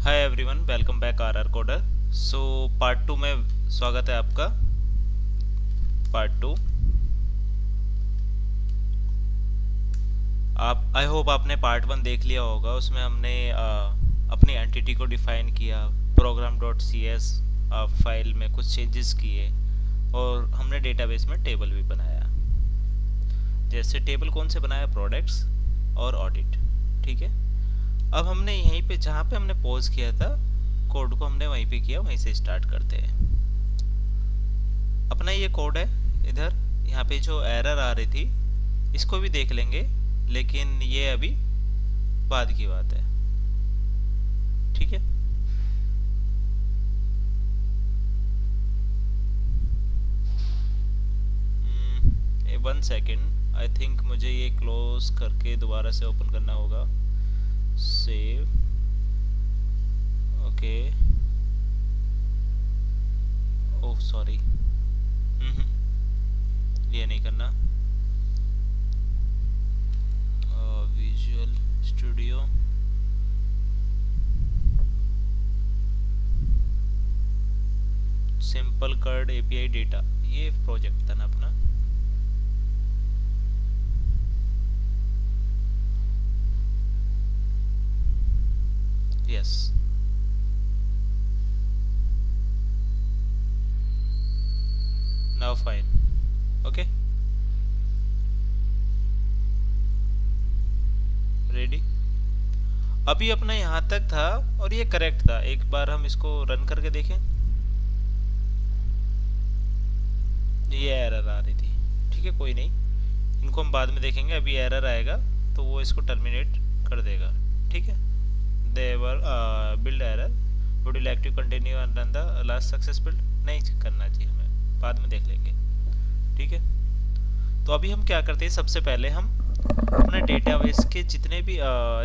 Hi everyone, welcome back our coder. So part two में स्वागत है आपका। Part two. आप आई होप आपने पार्ट वन देख लिया होगा। उसमें हमने अपनी एंटिटी को डिफाइन किया, program dot C S file में कुछ चेंजेस किए और हमने डेटाबेस में टेबल भी बनाया। जैसे टेबल कौन से बनाया, प्रोडक्ट्स और ऑडिट। ठीक है। अब हमने यहीं पे जहाँ पे हमने पॉज किया था, कोड को हमने वहीं पे किया, वहीं से स्टार्ट करते हैं। अपना ये कोड है इधर। यहाँ पे जो एरर आ रही थी इसको भी देख लेंगे, लेकिन ये अभी बाद की बात है। ठीक है। वन सेकेंड, आई थिंक मुझे ये क्लोज करके दोबारा से ओपन करना होगा। सेव। ओके। ओह सॉरी, ये नहीं करना। Visual studio. Simple card API data, ये प्रोजेक्ट था ना अपना। Yes. Now fine. Okay, ready. अभी अपना यहाँ तक था और ये करेक्ट था। एक बार हम इसको रन करके देखें। ये एरर आ रही थी। ठीक है, कोई नहीं, इनको हम बाद में देखेंगे। अभी एरर आएगा तो वो इसको टर्मिनेट कर देगा। ठीक है। There were build error, would you like to continue and run the last success build. नहीं करना चाहिए हमें, बाद में देख लेंगे। ठीक है। तो अभी हम क्या करते हैं, सबसे पहले हम अपने डेटाबेस के जितने भी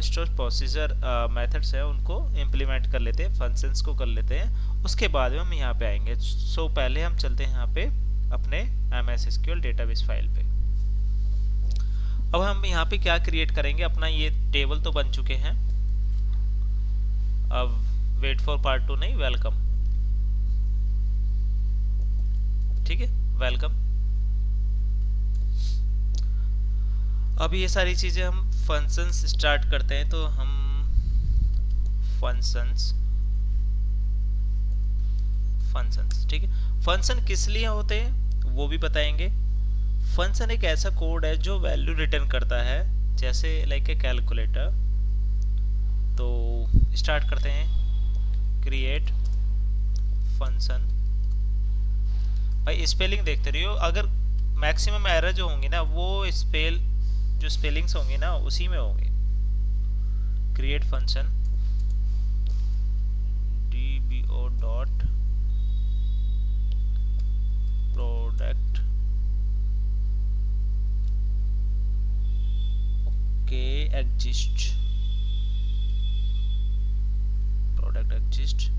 स्टोरेज प्रोसीजर मेथड्स हैं उनको इम्प्लीमेंट कर लेते हैं, फंक्शंस को कर लेते हैं। उसके बाद में हम यहाँ पे आएंगे। सो पहले हम चलते हैं यहाँ पे अपने MS SQL डेटाबेस फाइल पे। अब हम यहाँ पे क्या क्रिएट करेंगे, अपना ये टेबल तो बन चुके हैं। अब वेट फॉर पार्ट टू नहीं, वेलकम। ठीक है, वेलकम। अब ये सारी चीज़ें हम फंक्शंस स्टार्ट करते हैं। तो हम फंक्शंस फंक्शंस ठीक है। फंक्शन किस लिए होते हैं वो भी बताएंगे। फंक्शन एक ऐसा कोड है जो वैल्यू रिटर्न करता है, जैसे लाइक ए कैलकुलेटर। तो स्टार्ट करते हैं, क्रिएट फंक्शन। भाई स्पेलिंग देखते रहियो, अगर मैक्सिमम एरर जो होंगी ना वो जो स्पेलिंग्स होंगी ना उसी में होंगे। Create function dbo dot product. Okay, exist, product exist.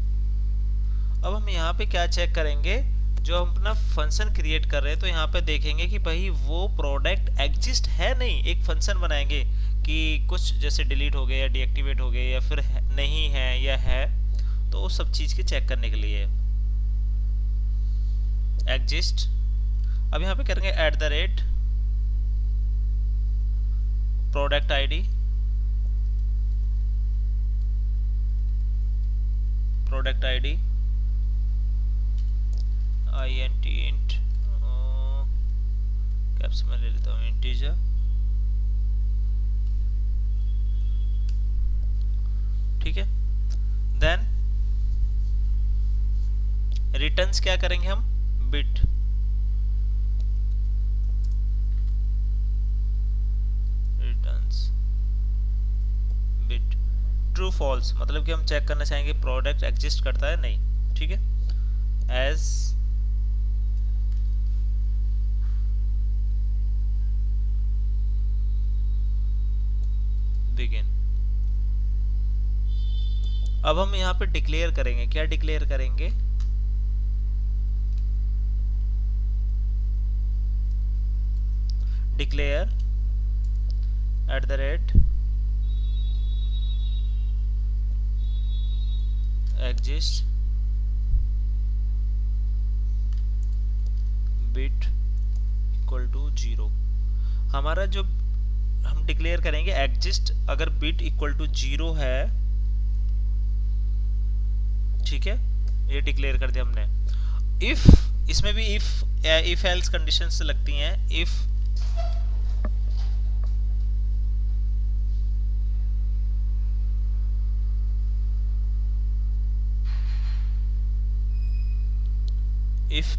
अब हम यहाँ पे क्या चेक करेंगे, जो हम अपना फंक्शन क्रिएट कर रहे हैं तो यहाँ पे देखेंगे कि भाई वो प्रोडक्ट एग्जिस्ट है नहीं। एक फंक्शन बनाएंगे कि कुछ जैसे डिलीट हो गए या डीएक्टिवेट हो गए या फिर नहीं है या है, तो उस सब चीज़ के चेक करने के लिए एग्जिस्ट। अब यहाँ पे करेंगे @ product ID, product ID int caps में ले लेता हूँ, इंटीजर। ठीक है। देन रिटर्न्स क्या करेंगे हम, bit. Returns bit true false, मतलब कि हम चेक करना चाहेंगे प्रोडक्ट एग्जिस्ट करता है नहीं। ठीक है। As begin. अब हम यहाँ पे डिक्लेयर करेंगे, क्या डिक्लेयर करेंगे, declare @ exist bit equal to 0। हमारा जो हम डिक्लेयर करेंगे एग्जिस्ट अगर बिट इक्वल टू 0 है, ठीक है, ये डिक्लेयर कर दिया हमने। इफ, इसमें भी इफ एल्स कंडीशंस लगती हैं। इफ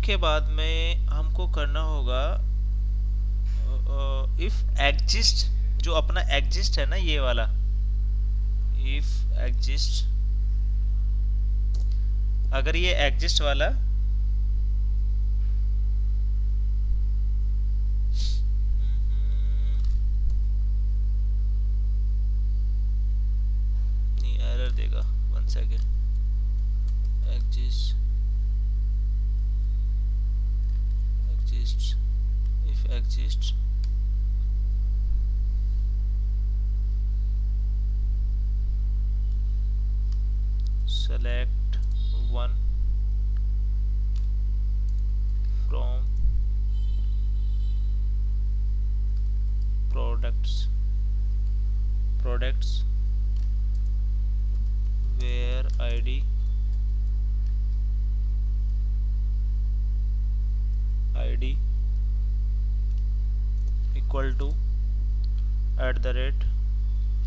के बाद में हमको करना होगा इफ एग्जिस्ट, जो अपना एग्जिस्ट है ना ये वाला, इफ एग्जिस्ट, अगर ये एग्जिस्ट वाला नहीं, एरर देगा, 1 second, exist if exists select one from products where id equal to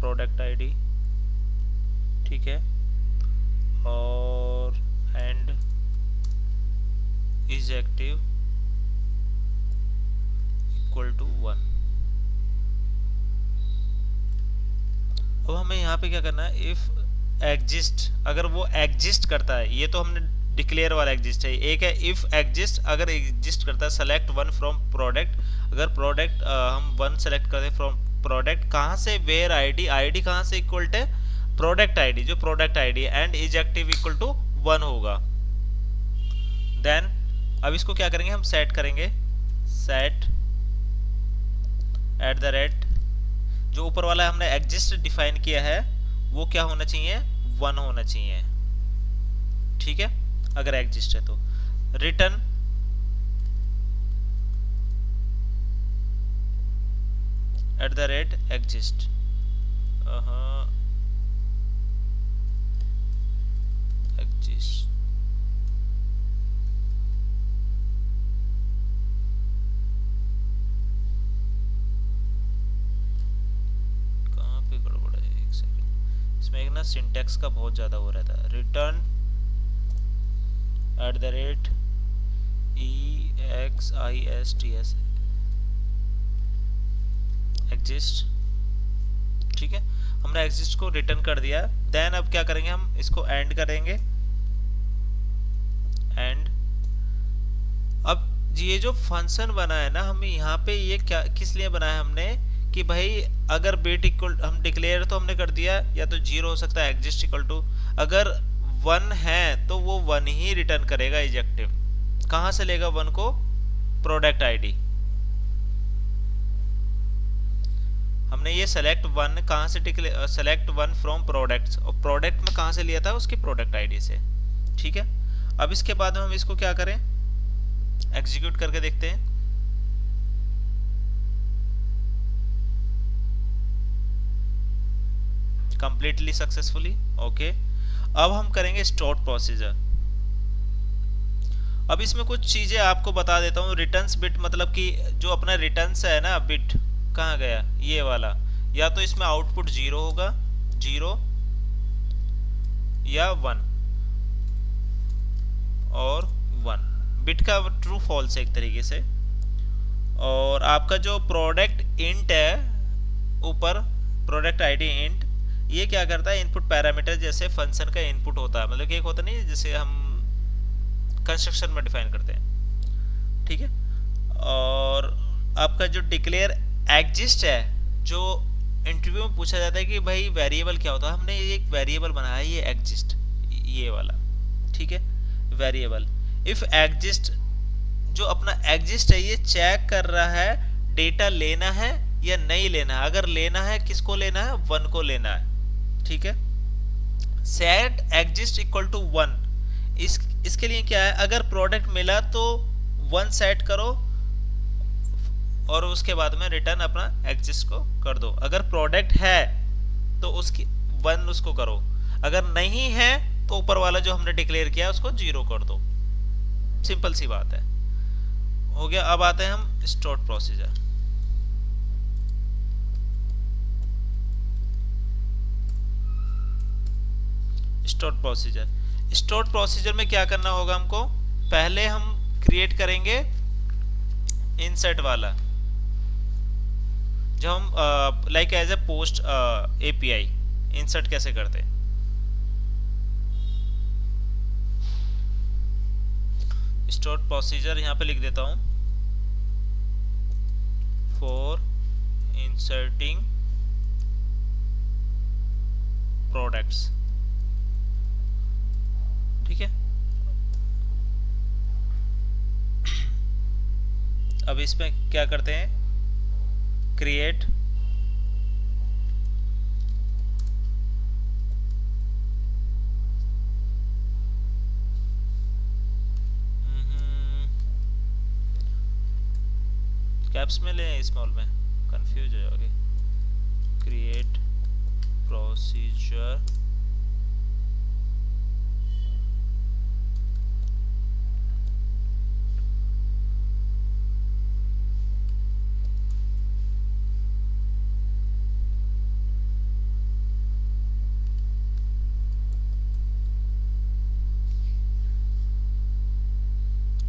@product id, ठीक है, और and is active equal to 1। अब हमें यहाँ पे क्या करना है, इफ एग्जिस्ट, अगर वो एग्जिस्ट करता है, ये तो हमने डिक्लेयर वाला एग्जिस्ट है, एक है इफ एग्जिस्ट, अगर एग्जिस्ट करता है सेलेक्ट वन फ्रॉम प्रोडक्ट, अगर प्रोडक्ट हम वन सेलेक्ट करते हैं फ्रॉम प्रोडक्ट, कहाँ से, वेयर आईडी कहाँ से इक्वल टू प्रोडक्ट आईडी, जो product ID and is active equal to 1 होगा। देन अब इसको क्या करेंगे, हम सेट करेंगे, सेट @ जो ऊपर वाला हमने एग्जिस्ट डिफाइन किया है वो क्या होना चाहिए, 1 होना चाहिए, ठीक है, अगर एग्जिस्ट है तो। रिटर्न @exist, exist, कहाँ पे गड़बड़ है, एक सेकंड, इसमें एक ना सिंटैक्स का बहुत ज़्यादा हो रहता है। रिटर्न @exist एग्जिस्ट, ठीक है, हमने एग्जिस्ट को रिटर्न कर दिया। देन अब क्या करेंगे, हम इसको एंड करेंगे, एंड अब ये जो फंक्शन बना है ना, हमें यहाँ पे ये क्या किस लिए बनाया हमने, कि भाई अगर बिट इक्वल, हम डिक्लेयर तो हमने कर दिया, या तो 0 हो सकता है, एग्जिस्ट इक्वल टू, अगर 1 है तो वो 1 ही रिटर्न करेगा इजेक्टिव। कहाँ से लेगा 1 को, प्रोडक्ट आईडी। हमने ये सेलेक्ट 1 कहाँ से सेलेक्ट 1 फ्रॉम प्रोडक्ट्स, और प्रोडक्ट में कहाँ से लिया था, उसकी प्रोडक्ट आईडी से, ठीक है। अब इसके बाद हम इसको क्या करें, एग्जीक्यूट करके देखते हैं। Completely successfully, okay. अब हम करेंगे स्टोर प्रोसीजर। अब इसमें कुछ चीजें आपको बता देता हूँ। रिटर्न्स बिट मतलब कि जो अपना रिटर्न्स है ना बिट, कहाँ गया ये वाला, या तो इसमें आउटपुट 0 होगा, 0 या 1, और 1 बिट का ट्रू फॉल्स है एक तरीके से। और आपका जो प्रोडक्ट इंट है ऊपर, प्रोडक्ट आईडी इंट, ये क्या करता है, इनपुट पैरामीटर जैसे फंक्शन का इनपुट होता है, मतलब कि एक होता नहीं जैसे हम कंस्ट्रक्शन में डिफाइन करते हैं, ठीक है। और आपका जो डिक्लेयर एग्जिस्ट है, जो इंटरव्यू में पूछा जाता है कि भाई वेरिएबल क्या होता है, हमने एक वेरिएबल बनाया है, ये एग्जिस्ट, ये वाला, ठीक है, वेरिएबल। इफ एग्जिस्ट, जो अपना एग्जिस्ट है ये चेक कर रहा है डेटा लेना है या नहीं लेना है। अगर लेना है, किसको लेना है, 1 को लेना है, ठीक है। Set exist equal to 1। इसके लिए क्या है, अगर प्रोडक्ट मिला तो 1 सेट करो और उसके बाद में रिटर्न अपना एग्जिस्ट को कर दो। अगर प्रोडक्ट है तो उसकी 1 उसको करो, अगर नहीं है तो ऊपर वाला जो हमने डिक्लेयर किया उसको 0 कर दो। सिंपल सी बात है, हो गया। अब आते हैं हम स्टोर प्रोसीजर। स्टोर प्रोसीजर में क्या करना होगा हमको, पहले हम क्रिएट करेंगे इंसर्ट वाला, जो हम like as a post API insert कैसे करते हैं। स्टोर प्रोसीजर यहाँ पे लिख देता हूँ, फॉर इंसर्टिंग प्रोडक्ट्स, ठीक है। अब इसमें क्या करते हैं, क्रिएट कैप्स में ले, स्मॉल में कंफ्यूज हो जाओगे। क्रिएट प्रोसीजर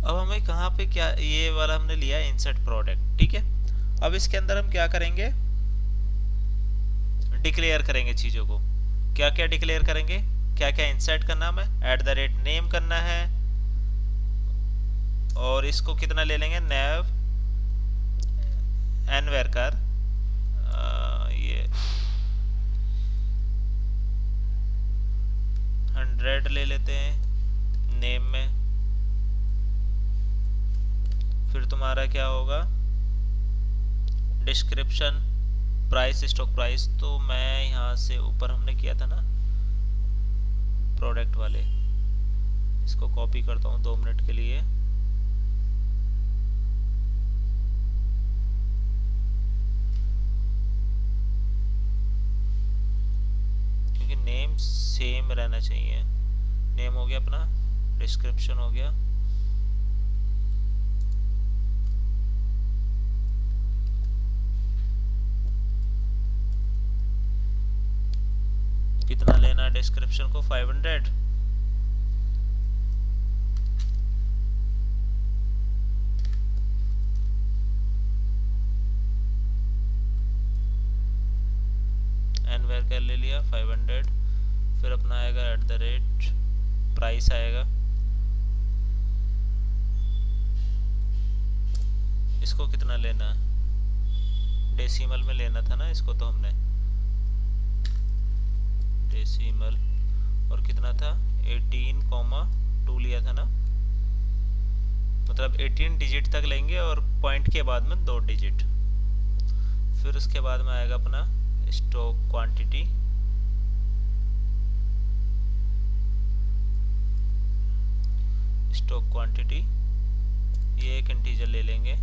अब हमें कहाँ पे क्या, ये वाला हमने लिया इंसर्ट प्रोडक्ट, ठीक है। अब इसके अंदर हम क्या करेंगे, डिक्लेयर करेंगे चीज़ों को। क्या क्या डिक्लेयर करेंगे, क्या क्या इंसर्ट करना है, @name करना है, और इसको कितना ले लेंगे, nav n varchar, ये 100 ले लेते हैं नेम में। फिर तुम्हारा क्या होगा, डिस्क्रिप्शन, प्राइस, स्टॉक प्राइस, तो मैं यहाँ से ऊपर हमने किया था ना प्रोडक्ट वाले, इसको कॉपी करता हूँ 2 मिनट के लिए। क्योंकि नेम सेम रहना चाहिए। नेम हो गया अपना, डिस्क्रिप्शन हो गया, कितना लेना डिस्क्रिप्शन को, 500। एन वेर ले लिया 500। फिर अपना आएगा प्राइस आएगा, इसको कितना लेना है, डेसिमल में लेना था ना इसको, तो हमने डेसिमल, और कितना था 18,2 लिया था ना, मतलब 18 डिजिट तक लेंगे और पॉइंट के बाद में 2 डिजिट। फिर उसके बाद में आएगा अपना स्टॉक क्वांटिटी, ये एक इंटीजर ले लेंगे।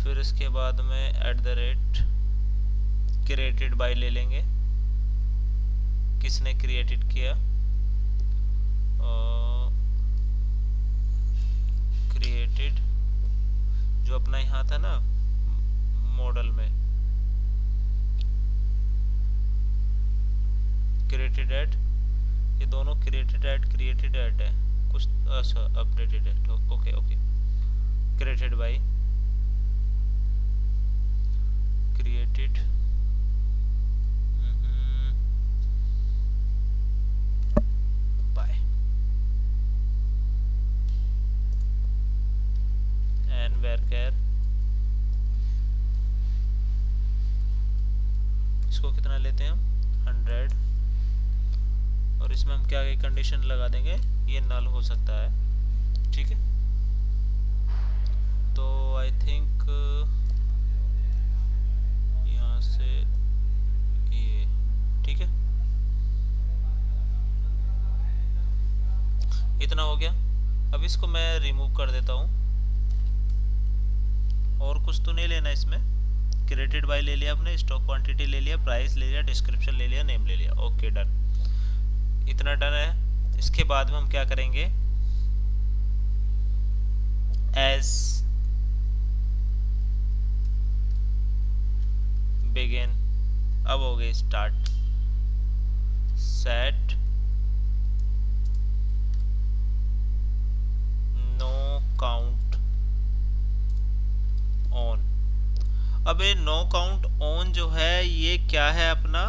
फिर इसके बाद में क्रिएटेड बाय ले लेंगे, किसने क्रिएटेड किया, क्रिएटेड जो अपना यहाँ था ना मॉडल में, क्रिएटेड एड, ये दोनों क्रिएटेड ऐड है कुछ, अच्छा अपडेटेड है, okay okay. Created by, created by an varchar, इसको कितना लेते हैं हम, 100। और इसमें हम क्या कंडीशन लगा देंगे, ये नल हो सकता है, ठीक है। तो आई थिंक यहाँ से इतना हो गया। अब इसको मैं रिमूव कर देता हूँ। और कुछ तो नहीं लेना इसमें। क्रेडिट बाय ले लिया आपने, स्टॉक क्वांटिटी ले लिया, प्राइस ले लिया, डिस्क्रिप्शन ले लिया, नेम ले लिया। ओके डन, इतना डन है। इसके बाद में हम क्या करेंगे, एज बिगिन, अब हो गई start, set no count on. अब ये नो काउंट ऑन जो है ये क्या है अपना,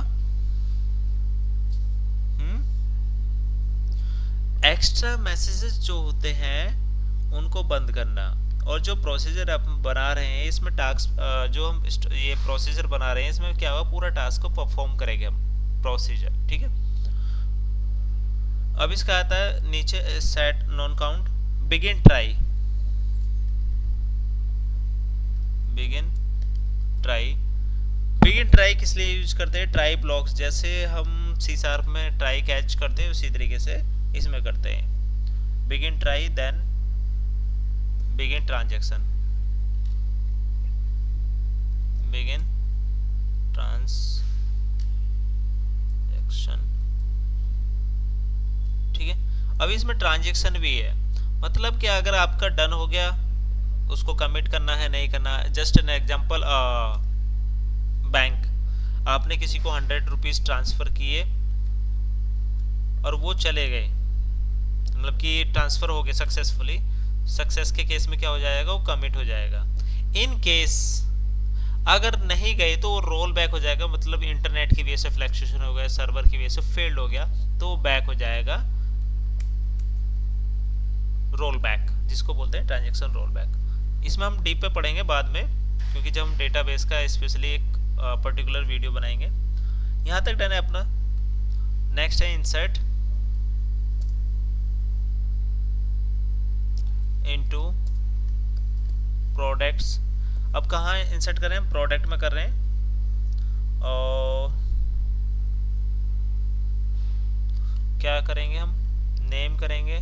एक्स्ट्रा मैसेजेस जो होते हैं उनको बंद करना। और जो प्रोसीजर आप बना रहे हैं इसमें टास्क, जो हम ये प्रोसीजर बना रहे हैं इसमें क्या होगा, पूरा टास्क को परफॉर्म करेंगे हम प्रोसीजर, ठीक है। अब इसका आता है नीचे set non count, begin try, begin try. Begin try किस लिए यूज करते हैं, ट्राई ब्लॉक्स, जैसे हम सी शार्प में ट्राई कैच करते हैं उसी तरीके से इसमें करते हैं। Begin try then begin transaction, begin transaction, ठीक है। अब इसमें ट्रांजैक्शन भी है, मतलब कि अगर आपका डन हो गया उसको कमिट करना है नहीं करना। जस्ट एन एग्जांपल, बैंक, आपने किसी को 100 रुपीज़ ट्रांसफ़र किए और वो चले गए, मतलब कि ट्रांसफ़र हो गए सक्सेसफुली। सक्सेस के केस में क्या हो जाएगा, वो कमिट हो जाएगा। इन केस अगर नहीं गए तो वो रोल बैक हो जाएगा, मतलब इंटरनेट की वजह से फ्लक्चुएशन हो गया, सर्वर की वजह से फेल्ड हो गया, तो वो बैक हो जाएगा, रोल बैक जिसको बोलते हैं ट्रांजैक्शन रोल बैक। इसमें हम डीप पे पढ़ेंगे बाद में, क्योंकि जब हम डेटाबेस का स्पेशली एक पर्टिकुलर वीडियो बनाएंगे। यहाँ तक डन है अपना। नेक्स्ट है इंसर्ट इनटू प्रोडक्ट्स। अब कहाँ इंसर्ट कर रहे हैं, प्रोडक्ट में कर रहे हैं। और क्या करेंगे हम, नेम करेंगे,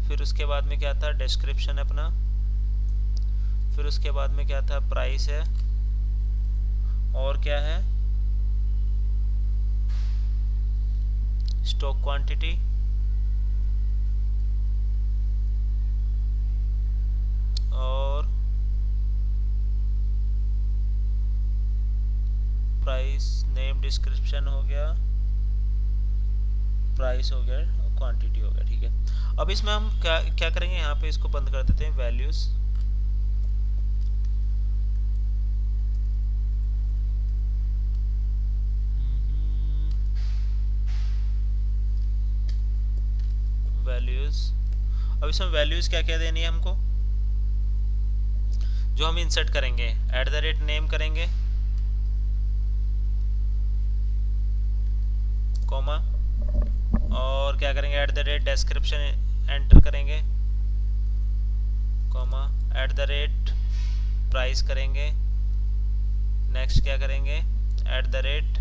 फिर उसके बाद में क्या था, डिस्क्रिप्शन अपना, फिर उसके बाद में क्या था, प्राइस है, और क्या है, स्टॉक क्वांटिटी, और प्राइस, नेम, डिस्क्रिप्शन हो गया, प्राइस हो गया, क्वांटिटी हो गया, ठीक है। अब इसमें हम क्या क्या करेंगे, यहाँ पे इसको बंद कर देते हैं, वैल्यूज, वैल्यूज। अब इसमें वैल्यूज क्या क्या देनी है हमको, जो हम इंसर्ट करेंगे, एट द रेट नेम करेंगे, कॉमा, और क्या करेंगे, at the rate description enter करेंगे, comma, at the rate price करेंगे, नेक्स्ट क्या करेंगे, at the rate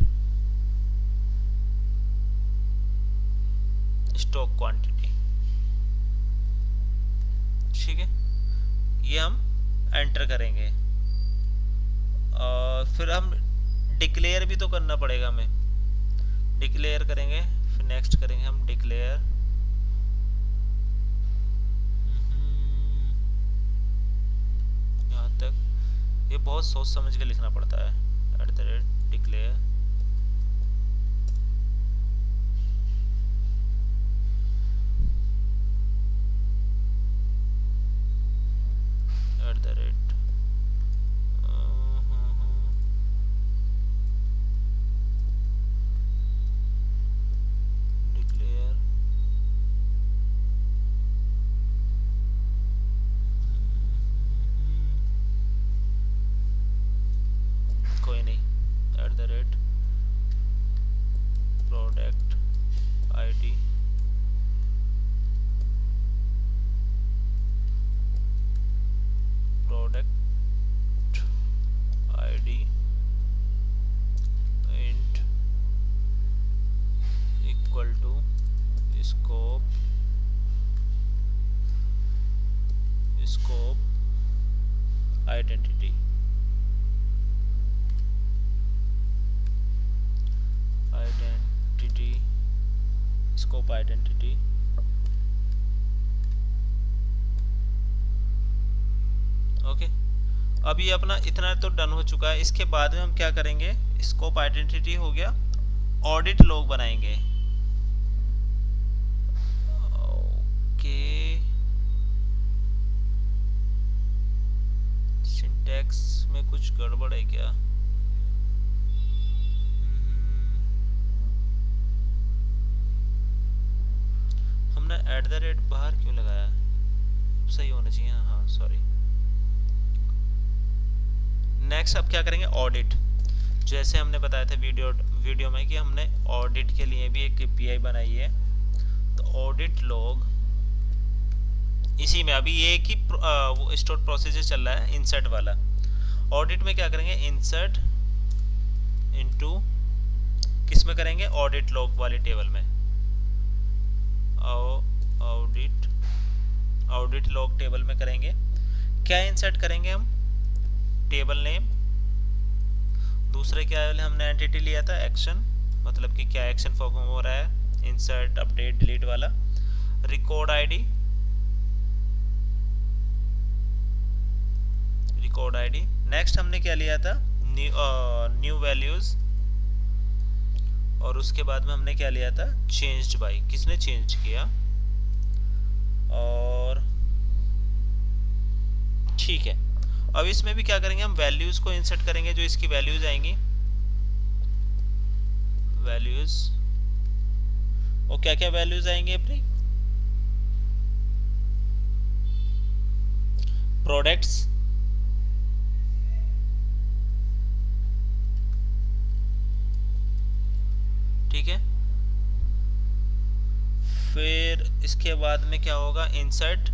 stock quantity, ठीक है। ये हम एंटर करेंगे, और फिर हम डिक्लेयर भी तो करना पड़ेगा हमें, डिक्लेयर करेंगे, फिर नेक्स्ट करेंगे हम डिक्लेयर, यहाँ तक ये बहुत सोच समझ के लिखना पड़ता है, at the rate declare, at the rate declare, कोई नहीं, at the rate product ID, product ID int equal to scope scope identity, okay. अभी अपना इतना तो डन हो चुका है। इसके बाद में हम क्या करेंगे, स्कोप आइडेंटिटी हो गया, ऑडिट लॉग बनाएंगे। ओके, सिंटैक्स में कुछ गड़बड़ है क्या? हमने @ बाहर क्यों लगाया? सही होना चाहिए। हाँ सॉरी। नेक्स्ट अब क्या करेंगे, ऑडिट। जैसे हमने बताया था वीडियो में कि हमने ऑडिट के लिए भी एक API बनाई है। तो ऑडिट लॉग, इसी में अभी ये एक ही वो स्टोर प्रोसीजर चल रहा है, इंसर्ट वाला। ऑडिट में क्या करेंगे, इंसर्ट इनटू, किस में करेंगे, ऑडिट लॉग वाले टेबल में। ऑडिट लॉग टेबल में करेंगे। क्या इंसर्ट करेंगे हम, टेबल नेम। दूसरे क्या हमने एंटिटी लिया था, एक्शन, मतलब कि क्या एक्शन परफॉर्म हो रहा है, इंसर्ट अपडेट डिलीट वाला। Record ID, record ID. Next हमने क्या लिया था, न्यू वैल्यूज, और उसके बाद में हमने क्या लिया था, चेंज्ड बाय, किसने चेंज किया। और ठीक है, अब इसमें भी क्या करेंगे, हम वैल्यूज को इंसर्ट करेंगे, जो इसकी वैल्यूज आएंगी, वैल्यूज। और क्या क्या वैल्यूज आएंगे अपनी, प्रोडक्ट्स, ठीक है। फिर इसके बाद में क्या होगा, इंसर्ट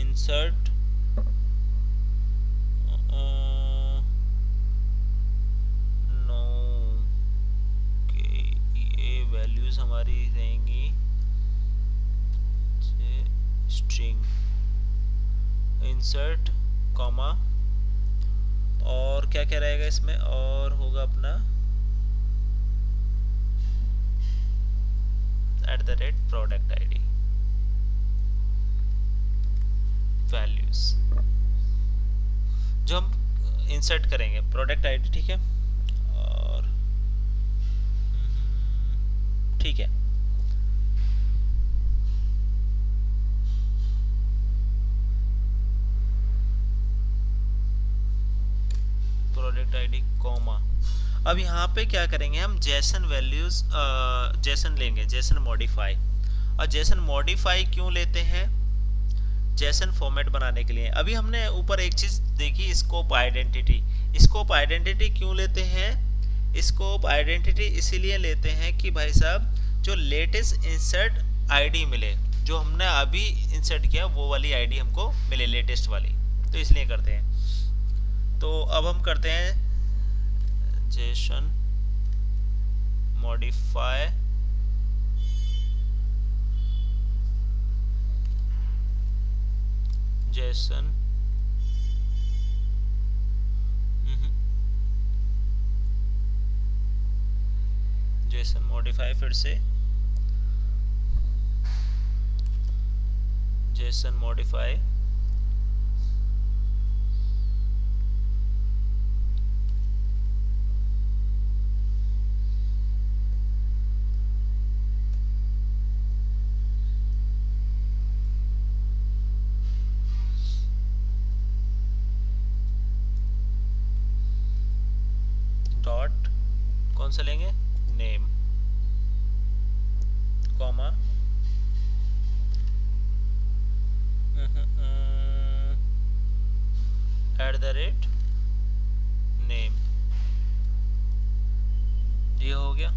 इंसर्ट नो के, ये वैल्यूज हमारी रहेंगी स्ट्रिंग, इंसर्ट कॉमा, और क्या क्या रहेगा इसमें, और होगा अपना @product id वैल्यूज जो हम इंसर्ट करेंगे, प्रोडक्ट आईडी, ठीक है। और ठीक है, प्रोडक्ट आईडी कॉमा। अब यहाँ पे क्या करेंगे, हम जेसन वैल्यूज, जेसन लेंगे, जेसन मॉडिफाई। और जेसन मॉडिफाई क्यों लेते हैं, जेसन फॉर्मेट बनाने के लिए। अभी हमने ऊपर एक चीज देखी, स्कोप आइडेंटिटी। स्कोप आइडेंटिटी क्यों लेते हैं, स्कोप आइडेंटिटी इसीलिए लेते हैं कि भाई साहब जो लेटेस्ट इंसर्ट आईडी मिले, जो हमने अभी इंसर्ट किया वो वाली आईडी हमको मिले, लेटेस्ट वाली, तो इसलिए करते हैं। तो अब हम करते हैं Jason modify Jason Jason modify, फिर से जेसन मॉडिफाई डॉट, कौन सा लेंगे, नेम, कॉमा, @name, ये हो गया।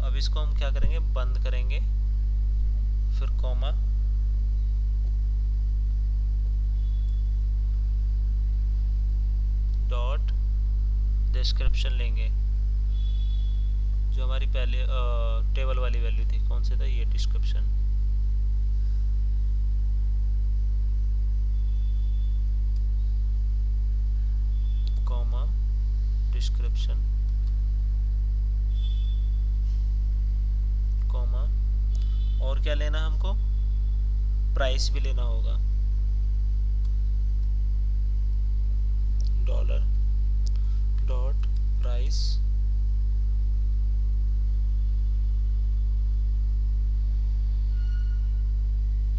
अब इसको हम क्या करेंगे, बंद करेंगे, फिर कॉमा, डॉट, डिस्क्रिप्शन लेंगे, जो हमारी पहले टेबल वाली वैल्यू थी, कौन से था ये, डिस्क्रिप्शन। डिस्क्रिप्शन कॉमा, और क्या लेना हमको, प्राइस भी लेना होगा, dollar dot price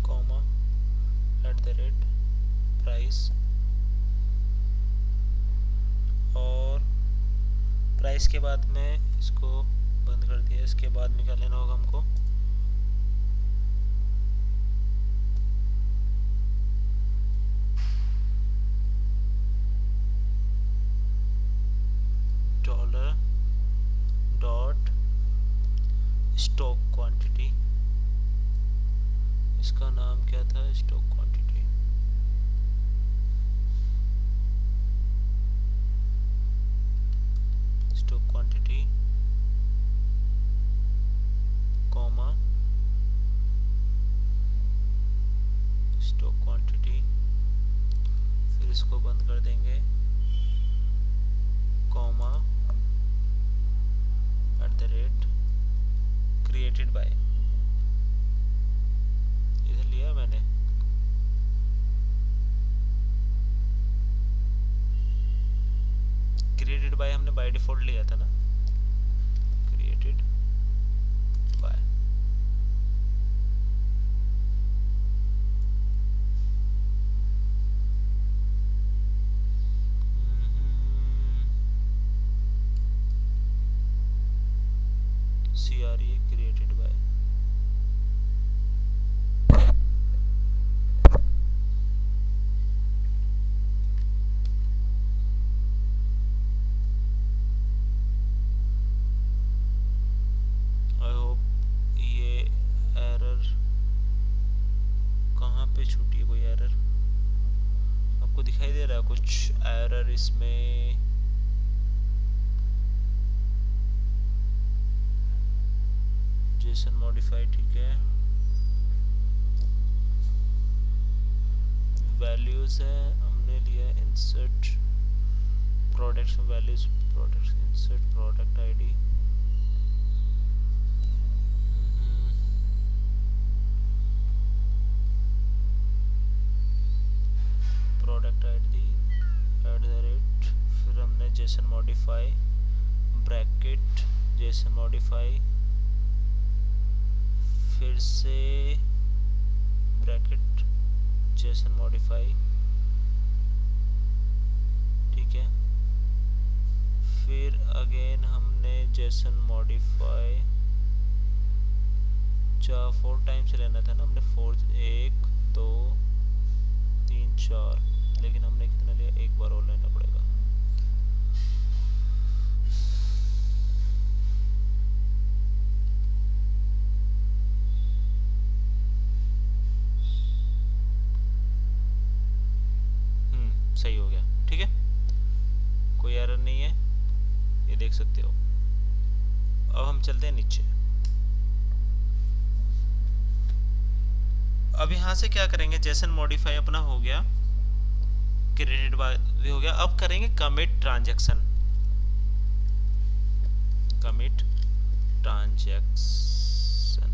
comma at the rate price, और प्राइस के बाद में इसको बंद कर दिया। इसके बाद में क्या लेना होगा हमको, डॉलर डॉट स्टॉक क्वांटिटी, इसका नाम क्या था, stock quantity, stock quantity comma stock quantity, फिर इसको बंद कर देंगे, comma at the rate created by, इधर लिया मैंने, क्रिएटेड बाय हमने बाय डिफॉल्ट लिया था ना, created by, CRE created by, I hope ये एरर कहाँ पे छूटी है, कोई एरर आपको दिखाई दे रहा है, कुछ एरर इसमें, जेसन मॉडिफाई ठीक है, वैल्यूज है हमने लिया, इंसर्ट प्रोडक्ट्स में values, products insert product ID, product ID eight the rate, फिर हमने Jason modify bracket Jason modify, फिर से ब्रैकेट जेसन मॉडिफाई, ठीक है, फिर अगेन हमने जेसन मॉडिफाई 4 टाइम्स लेना था ना हमने, 4 1 2 3 4, लेकिन हमने कितना लिया, एक बार और लेना पड़ेगा, सही हो गया, ठीक है, कोई एरर नहीं है, ये देख सकते हो। अब हम चलते हैं नीचे, अब यहाँ से क्या करेंगे, जेसन मॉडिफाई अपना हो गया, क्रेडिट भी हो गया, अब करेंगे कमिट ट्रांजैक्शन, कमिट ट्रांजैक्शन,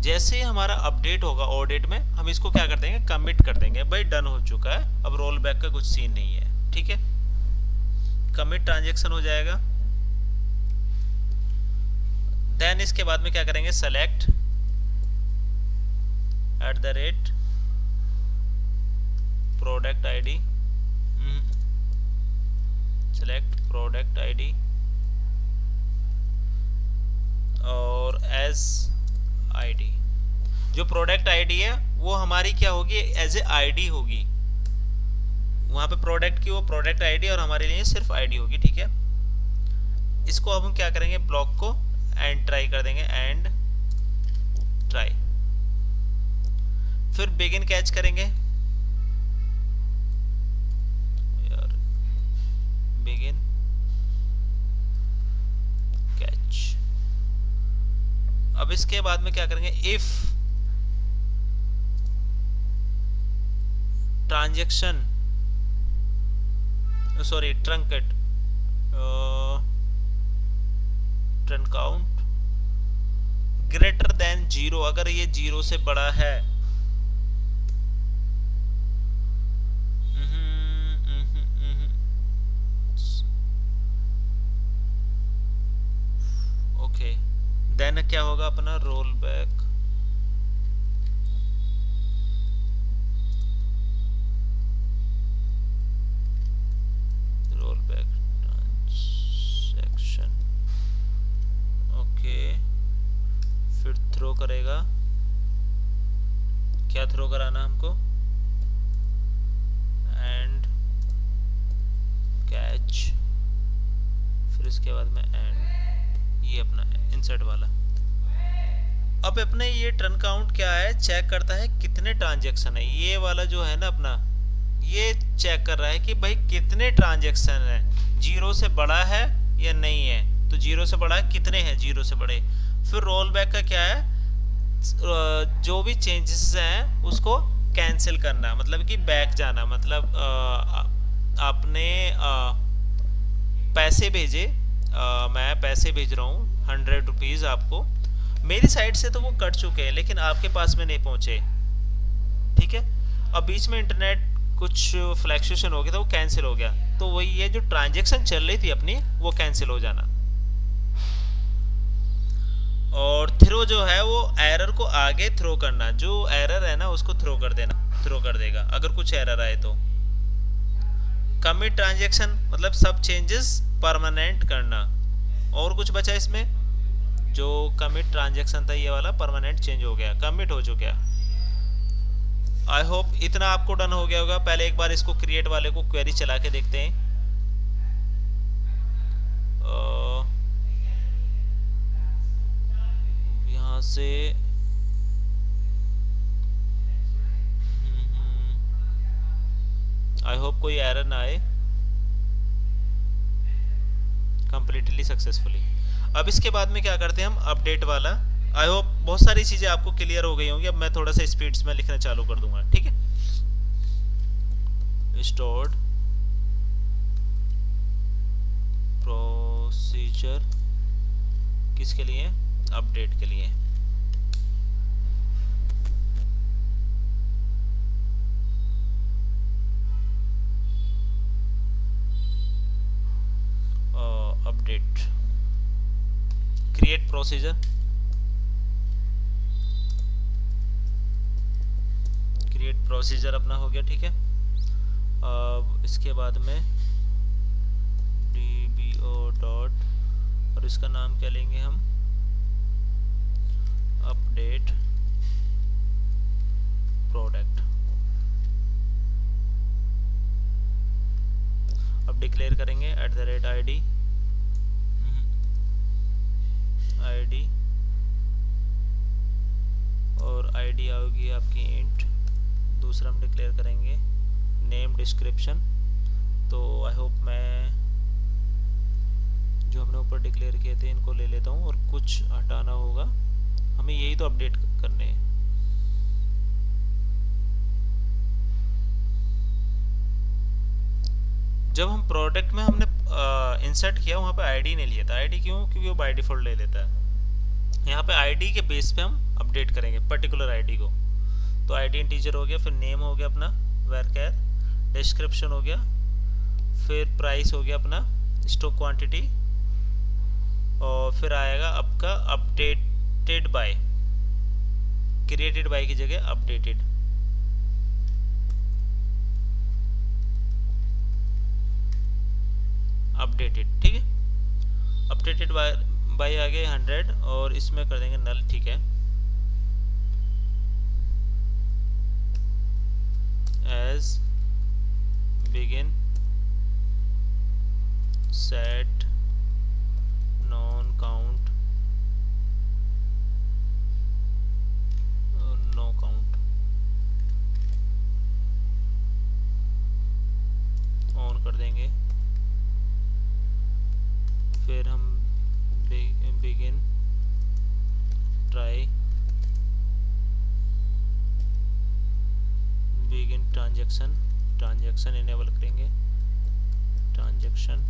जैसे ही हमारा अपडेट होगा ऑडिट में, हम इसको क्या कर देंगे, कमिट कर देंगे, भाई डन हो चुका है, अब रोल बैक का कुछ सीन नहीं है, ठीक है, कमिट ट्रांजैक्शन हो जाएगा। देन इसके बाद में क्या करेंगे, select eight the rate product ID, select product ID और एज आईडी, जो प्रोडक्ट आईडी है वो हमारी क्या होगी, एज ए आईडी होगी, वहां पे प्रोडक्ट की वो प्रोडक्ट आईडी और हमारे लिए सिर्फ आईडी होगी, ठीक है। इसको अब हम क्या करेंगे, ब्लॉक को एंड ट्राई कर देंगे, एंड ट्राई, फिर बिगिन कैच करेंगे, यार बिगिन कैच, अब इसके बाद में क्या करेंगे, if transaction sorry truncate turn count greater than 0, अगर ये 0 से बड़ा है। ओके, देन क्या होगा अपना roll back. Role back transaction, okay. फिर थ्रो करेगा, क्या थ्रो कराना हमको, एंड कैच, फिर इसके बाद में एंड, ये अपना इंसर्ट वाला। अब अपने ये टर्न काउंट क्या है, चेक करता है कितने ट्रांजैक्शन है। ये वाला जो है ना अपना, ये चेक कर रहा है कि भाई कितने ट्रांजैक्शन है, 0 से बड़ा है या नहीं है। तो 0 से बड़ा है, कितने हैं 0 से बड़े। फिर रोल बैक का क्या है, जो भी चेंजेस हैं उसको कैंसिल करना, मतलब कि बैक जाना, मतलब आपने पैसे भेजे, मैं पैसे भेज रहा हूँ 100 रुपीज़ आपको, मेरी साइड से तो वो कट चुके हैं लेकिन आपके पास में नहीं पहुँचे, ठीक है। अब बीच में इंटरनेट कुछ फ्लैक्चुएशन हो गया था, वो कैंसिल हो गया, तो वही ये जो ट्रांजैक्शन चल रही थी अपनी वो कैंसिल हो जाना। और थ्रो जो है वो एरर को आगे थ्रो करना, जो एरर है ना उसको थ्रो कर देना, थ्रो कर देगा अगर कुछ एरर आए तो। कमिट ट्रांजैक्शन मतलब सब चेंजेस परमानेंट करना। और कुछ बचा इसमें, जो कमिट ट्रांजैक्शन था ये वाला परमानेंट चेंज हो गया, कमिट हो चुका। आई होप इतना आपको डन हो गया होगा। पहले एक बार इसको क्रिएट वाले को क्वेरी चला के देखते हैं। यहाँ से आई होप कोई एरर ना आए, कंप्लीटली सक्सेसफुली। अब इसके बाद में क्या करते हैं हम, अपडेट वाला। आई होप बहुत सारी चीज़ें आपको क्लियर हो गई होंगी। अब मैं थोड़ा सा स्पीड्स में लिखना चालू कर दूंगा, ठीक है। स्टोर्ड प्रोसीजर किसके लिए, अपडेट के लिए। Update create procedure, create procedure अपना हो गया, ठीक है। अब इसके बाद में dbo डॉट, और इसका नाम क्या लेंगे हम, अपडेट प्रोडक्ट। अब डिक्लेयर करेंगे @id, id, और id आओगी आपकी इंट। दूसरा हम डिक्लेयर करेंगे नेम डिस्क्रिप्शन। तो आई होप मैं जो हमने ऊपर डिक्लेयर किए थे इनको ले लेता हूँ, और कुछ हटाना होगा, हमें यही तो अपडेट करने हैं। जब हम प्रोडक्ट में हमने इंसर्ट किया वहाँ पे आईडी नहीं लिया था। आईडी क्यों, क्योंकि वो बाय डिफॉल्ट ले लेता है। यहाँ पे आईडी के बेस पे हम अपडेट करेंगे पर्टिकुलर आईडी को। तो आईडी इंटीजर हो गया, फिर नेम हो गया अपना varchar, डिस्क्रिप्शन हो गया, फिर प्राइस हो गया अपना स्टॉक क्वांटिटी, और फिर आएगा आपका अपडेटेड बाय, क्रिएटेड बाय की जगह अपडेटेड। अपडेटेड, ठीक है। अपडेटेड बाय आ गए 100, और इसमें कर देंगे नल, ठीक है। As begin set non count no count, on कर देंगे। फिर हम begin try, begin transaction, transaction enable करेंगे, ट्रांजैक्शन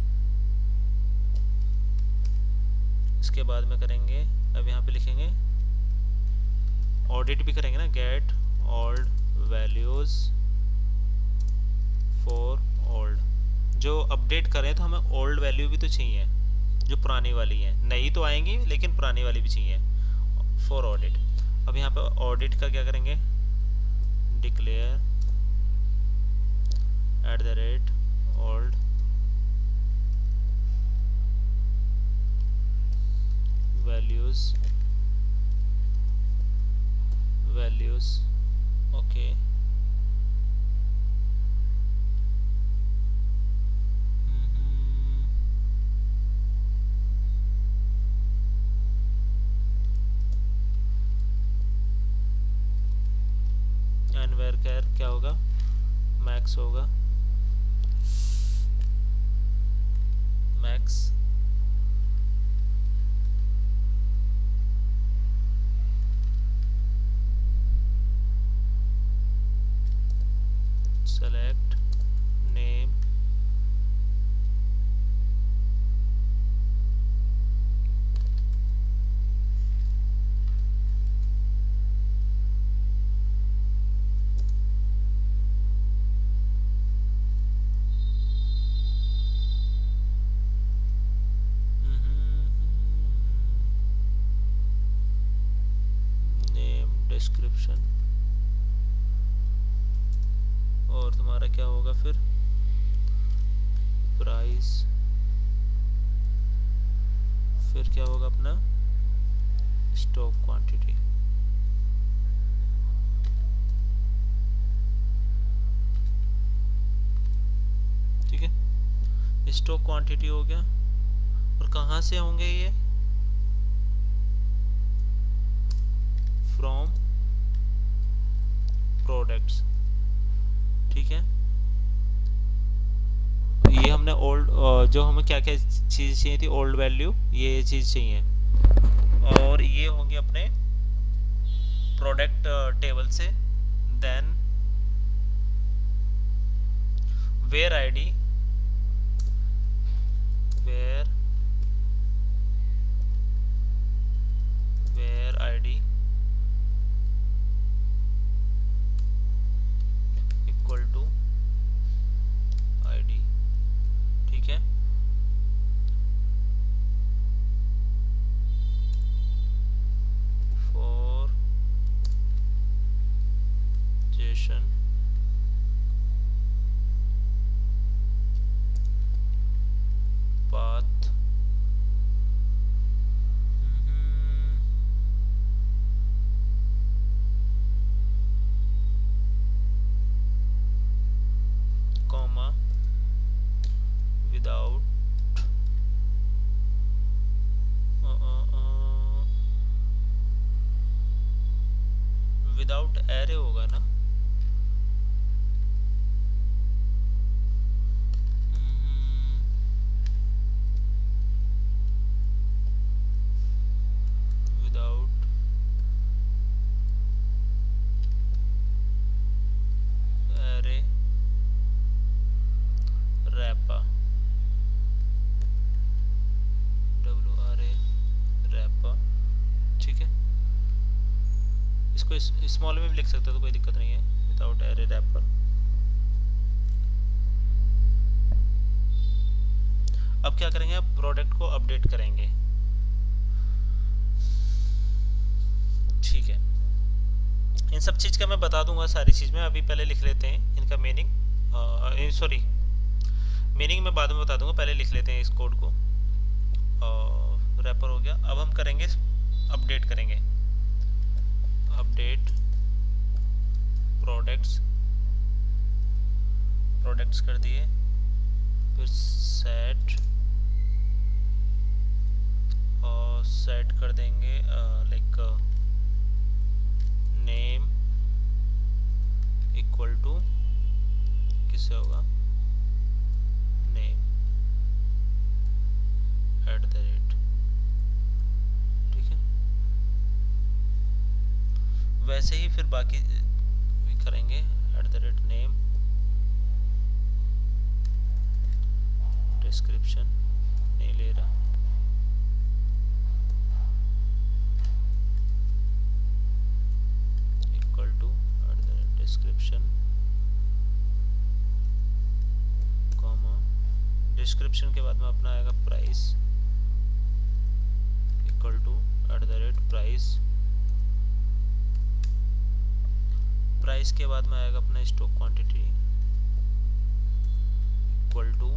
इसके बाद में करेंगे, अब यहाँ पे लिखेंगे ऑडिट भी करेंगे ना, get old values for old. जो अपडेट करें तो हमें ओल्ड वैल्यू भी तो चाहिए, जो पुरानी वाली है, नई तो आएंगी लेकिन पुरानी वाली भी चाहिए फॉर ऑडिट। अब यहाँ पे ऑडिट का क्या करेंगे, declare @old values okay. And where कैर क्या होगा, मैक्स होगा, max select name name description, और तुम्हारा क्या होगा फिर, प्राइस, फिर क्या होगा अपना स्टॉक क्वांटिटी। ठीक है, स्टॉक क्वांटिटी हो गया। और कहाँ से होंगे ये, फ्रॉम प्रोडक्ट्स। ठीक है, ये हमने ओल्ड, जो हमें क्या क्या चीज़ चाहिए थी, ओल्ड वैल्यू, ये चीज़ चाहिए, और ये होंगे अपने प्रोडक्ट टेबल से। Then where ID, where ID equal to ID. ठीक है, for JSON path, comma without without array होगा ना, without array wrapper, WRA wrapper. ठीक है, इसको स्मॉल में भी लिख सकते हो तो कोई दिक्कत नहीं है, विदाउट एरे रैपर। अब क्या करेंगे, अब प्रोडक्ट को अपडेट करेंगे। ठीक है, इन सब चीज़ का मैं बता दूंगा, सारी चीज़ में अभी पहले लिख लेते हैं इनका मीनिंग, सॉरी मीनिंग मैं बाद में बता दूंगा, पहले लिख लेते हैं इस कोड को। रैपर हो गया, अब हम करेंगे अपडेट करेंगे, अपडेट प्रोडक्ट्स कर दिए, फिर सेट कर देंगे लाइक नेम इक्वल टू, किससे होगा, नेम @, ठीक है। वैसे ही फिर बाकी भी करेंगे, @name डिस्क्रिप्शन नहीं ले रहा, डिस्क्रिप्शन कॉमा, डिस्क्रिप्शन के बाद में अपना आएगा price equal to @price, price के बाद में आएगा अपना stock quantity equal to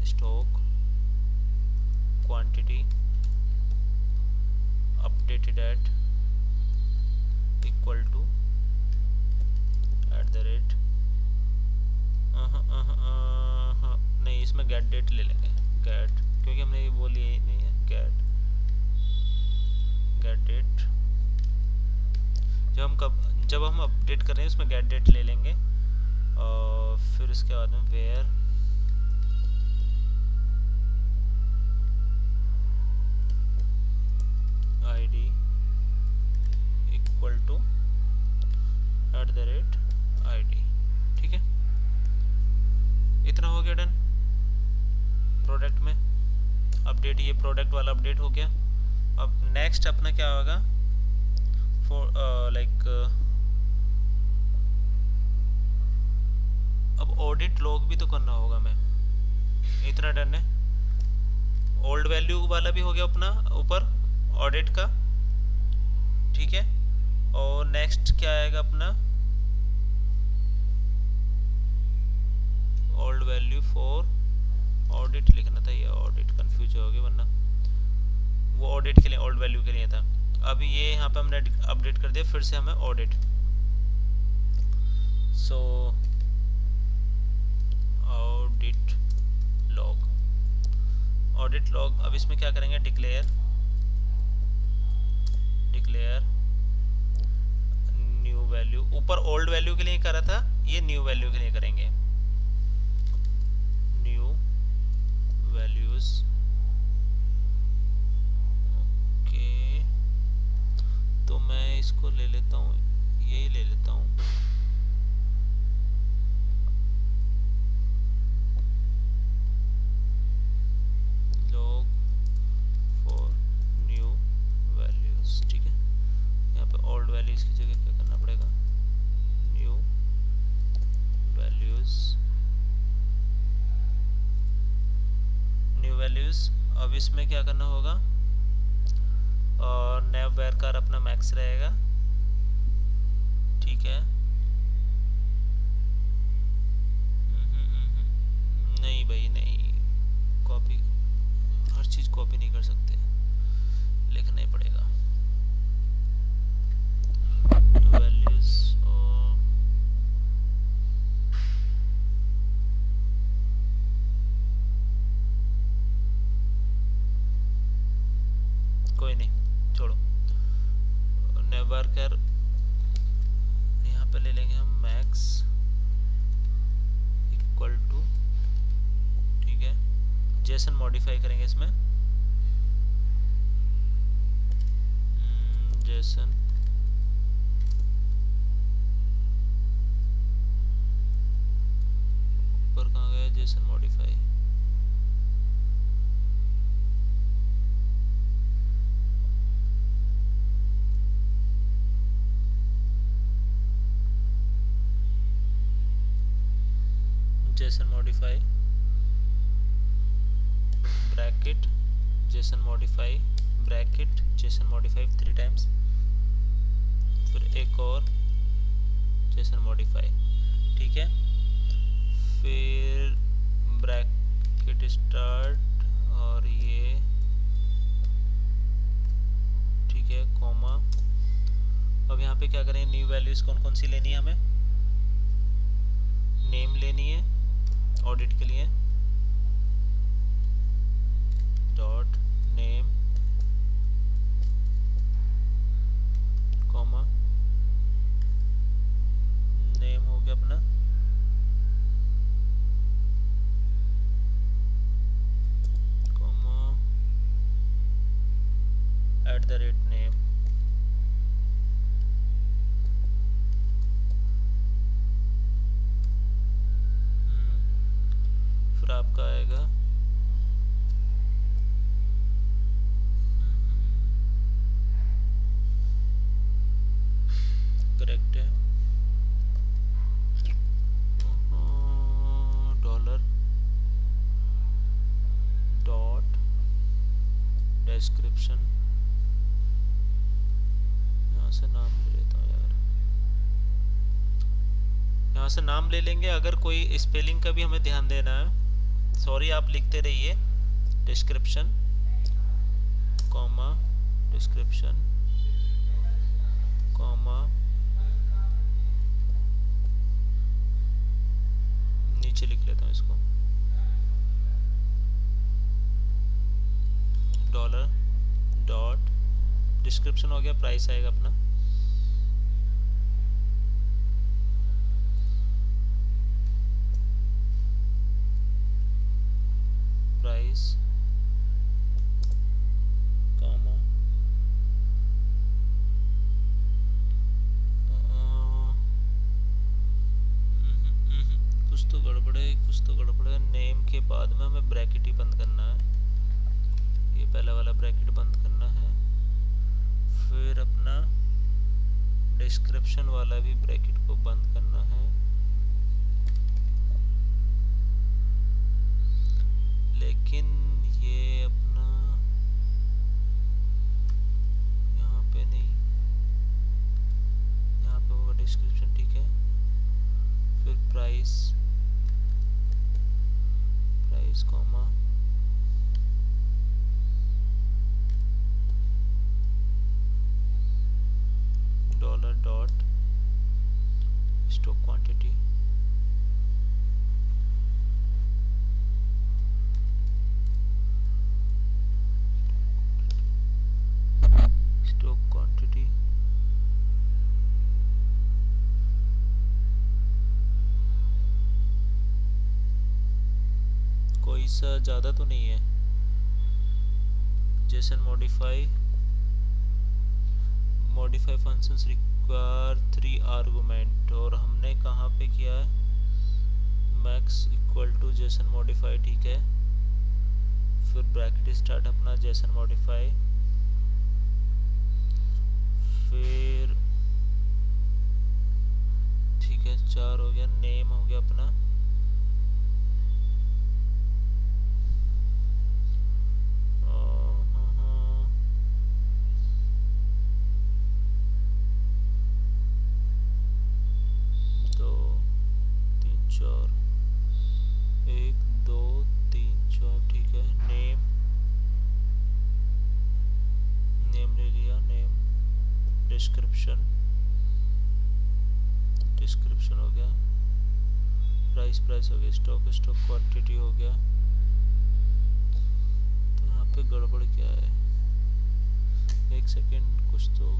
@stock quantity updated at equal to नहीं, इसमें गेट डेट ले लेंगे, गेट, क्योंकि हमने ये बोली ही नहीं है, गेट डेट। जब हम अपडेट कर रहे हैं उसमें गेट डेट ले लेंगे, और फिर उसके बाद में where ID equal to @id। ठीक है, इतना हो गया डन। प्रोडक्ट में अपडेट, ये प्रोडक्ट वाला अपडेट हो गया। अब नेक्स्ट अपना क्या होगा, फॉर अब ऑडिट लॉग भी तो करना होगा मैं, इतना डन है। ओल्ड वैल्यू वाला भी हो गया अपना ऊपर ऑडिट का, ठीक है। और नेक्स्ट क्या आएगा अपना, ओल्ड वैल्यू फॉर ऑडिट लिखना था, ये ऑडिट कंफ्यूज हो गया, वरना वो ऑडिट के लिए, ओल्ड वैल्यू के लिए था। अब ये यहाँ पे हमने अपडेट कर दिया, फिर से हमें ऑडिट, सो ऑडिट लॉग। अब इसमें क्या करेंगे, डिक्लेयर न्यू वैल्यू, ऊपर ओल्ड वैल्यू के लिए करा था, ये न्यू वैल्यू के लिए करेंगे, न्यू वैल्यूज। ओके, तो मैं इसको ले लेता हूँ, यही ले लेता हूँ, लॉग फॉर न्यू वैल्यूज। ठीक है, यहाँ पे ओल्ड वैल्यूज की जगह क्या करना पड़ेगा, न्यू वैल्यूज। अब इसमें क्या करना होगा, और नैव वेरकार अपना मैक्स रहेगा, ठीक है। नहीं भाई नहीं, कॉपी, हर चीज़ कॉपी नहीं कर सकते, लिखना ही पड़ेगा वैल्यूज। कोई नहीं, छोड़ो, नेवर कर, यहाँ पे ले लेंगे हम मैक्स इक्वल टू, ठीक है, जेसन मॉडिफाई करेंगे इसमें, जेसन ऊपर कहाँ गया, Jason modify, Jason modify bracket Jason modify bracket Jason modify 3 times, फिर एक और जेसन मॉडिफाई, ठीक है। फिर ब्रैकेट स्टार्ट और ये, ठीक है, कॉमा। अब यहाँ पे क्या करें, न्यू वैल्यूज कौन कौन सी लेनी है हमें, नेम लेनी है ऑडिट के लिए, डॉट नेम कॉमा, नेम हो गया अपना, कॉमा @name, फिर आपका आएगा करेक्ट है, यहाँ से नाम ले लेता हूँ यार, यहाँ से नाम ले लेंगे। अगर कोई स्पेलिंग का भी हमें ध्यान देना है, सॉरी आप लिखते रहिए डिस्क्रिप्शन कॉमा डिस्क्रिप्शन कॉमा नीचे लिख लेता हूँ इसको डॉलर डॉट डिस्क्रिप्शन हो गया, प्राइस आएगा अपना प्राइस कॉमा कुछ तो गड़बड़ है। नेम के बाद में हमें ब्रैकेट ही बंद करना है, ये पहला वाला ब्रैकेट बंद करना है, फिर अपना डिस्क्रिप्शन वाला भी ब्रैकेट को बंद करना है, लेकिन ये अपना यहाँ पे नहीं, यहाँ पे होगा डिस्क्रिप्शन, ठीक है। फिर price comma dollar dot stock quantity कोई सा ज़्यादा तो नहीं है। JSON modify functions require 3 argument, और हमने कहाँ पे किया है, max equal to JSON modify, ठीक है। फिर ब्रैकेट स्टार्ट अपना जेसन मॉडिफाई, फिर ठीक है 4 हो गया, नेम हो गया अपना डिस्क्रिप्शन हो गया, प्राइस हो गया, स्टॉक क्वांटिटी हो गया। तो यहाँ पे गड़बड़ क्या है, एक सेकेंड, कुछ तो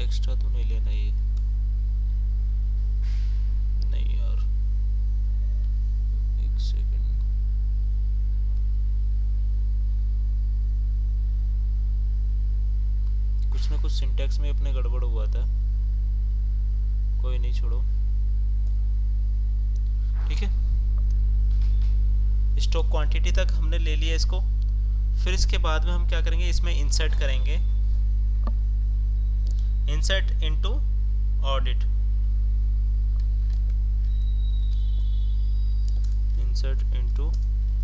एक्स्ट्रा तो नहीं लेना ये, नहीं यार, एक सेकंड, कुछ ना कुछ सिंटैक्स में अपने गड़बड़ हुआ था, कोई नहीं छोड़ो, ठीक है। स्टॉक क्वांटिटी तक हमने ले लिया इसको। फिर इसके बाद में हम क्या करेंगे, इसमें इंसर्ट करेंगे, insert into audit, insert into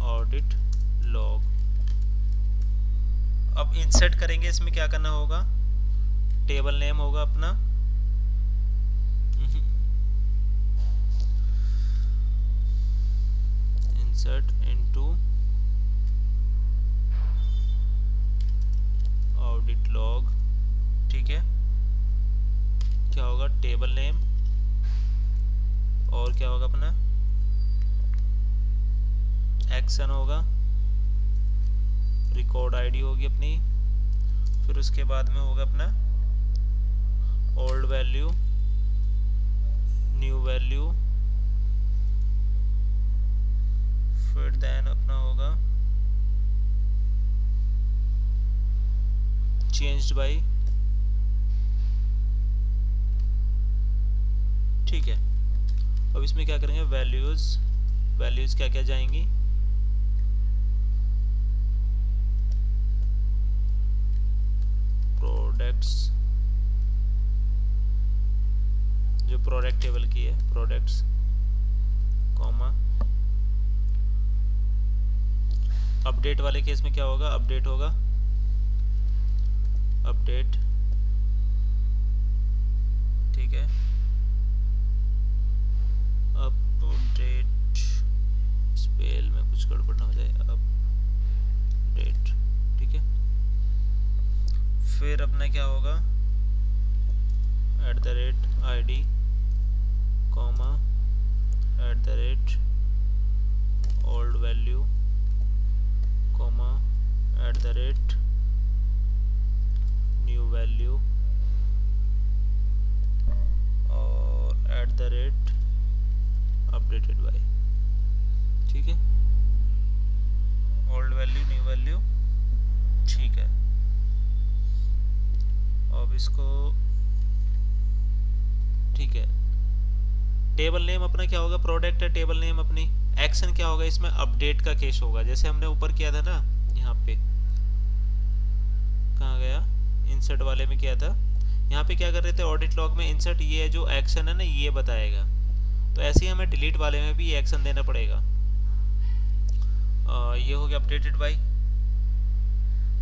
audit log। अब इंसर्ट करेंगे, इसमें क्या करना होगा, टेबल नेम होगा अपना insert into audit log, ठीक है। क्या होगा, टेबल नेम, और क्या होगा अपना एक्शन होगा, रिकॉर्ड आईडी होगी अपनी, फिर उसके बाद में होगा अपना ओल्ड वैल्यू, न्यू वैल्यू, फिर देन अपना होगा चेंज्ड बाय, ठीक है। अब इसमें क्या करेंगे, वैल्यूज़ क्या क्या जाएंगी, प्रोडक्ट्स, जो प्रोडक्ट टेबल की है, प्रोडक्ट्स कॉमा, अपडेट वाले केस में क्या होगा, अपडेट होगा, अपडेट, ठीक है, अपडेट, स्पेल में कुछ गड़बड़ ना हो जाए, अपडेट, ठीक है। फिर अपना क्या होगा, @id comma @old value comma @new value और @updated by, ठीक है, ओल्ड वैल्यू न्यू वैल्यू, ठीक है। अब इसको, ठीक है, टेबल नेम अपना क्या होगा, प्रोडक्ट है, टेबल नेम अपनी, एक्शन क्या होगा इसमें, अपडेट का केस होगा, जैसे हमने ऊपर किया था ना, यहाँ पे कहाँ गया, इंसर्ट वाले में किया था, यहाँ पे क्या कर रहे थे, ऑडिट लॉग में इंसर्ट, ये जो एक्शन है ना ये बताएगा, तो ऐसे ही हमें डिलीट वाले में भी ये एक्शन देना पड़ेगा। ये हो गया अपडेटेड बाय।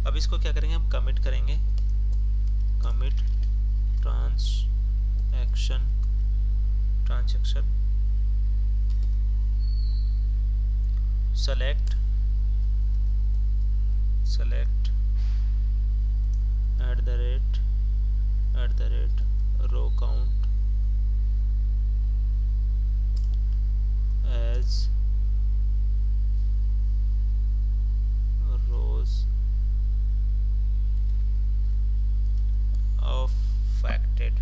अब इसको क्या करेंगे, हम कमिट करेंगे, commit transaction select row count as rows affected,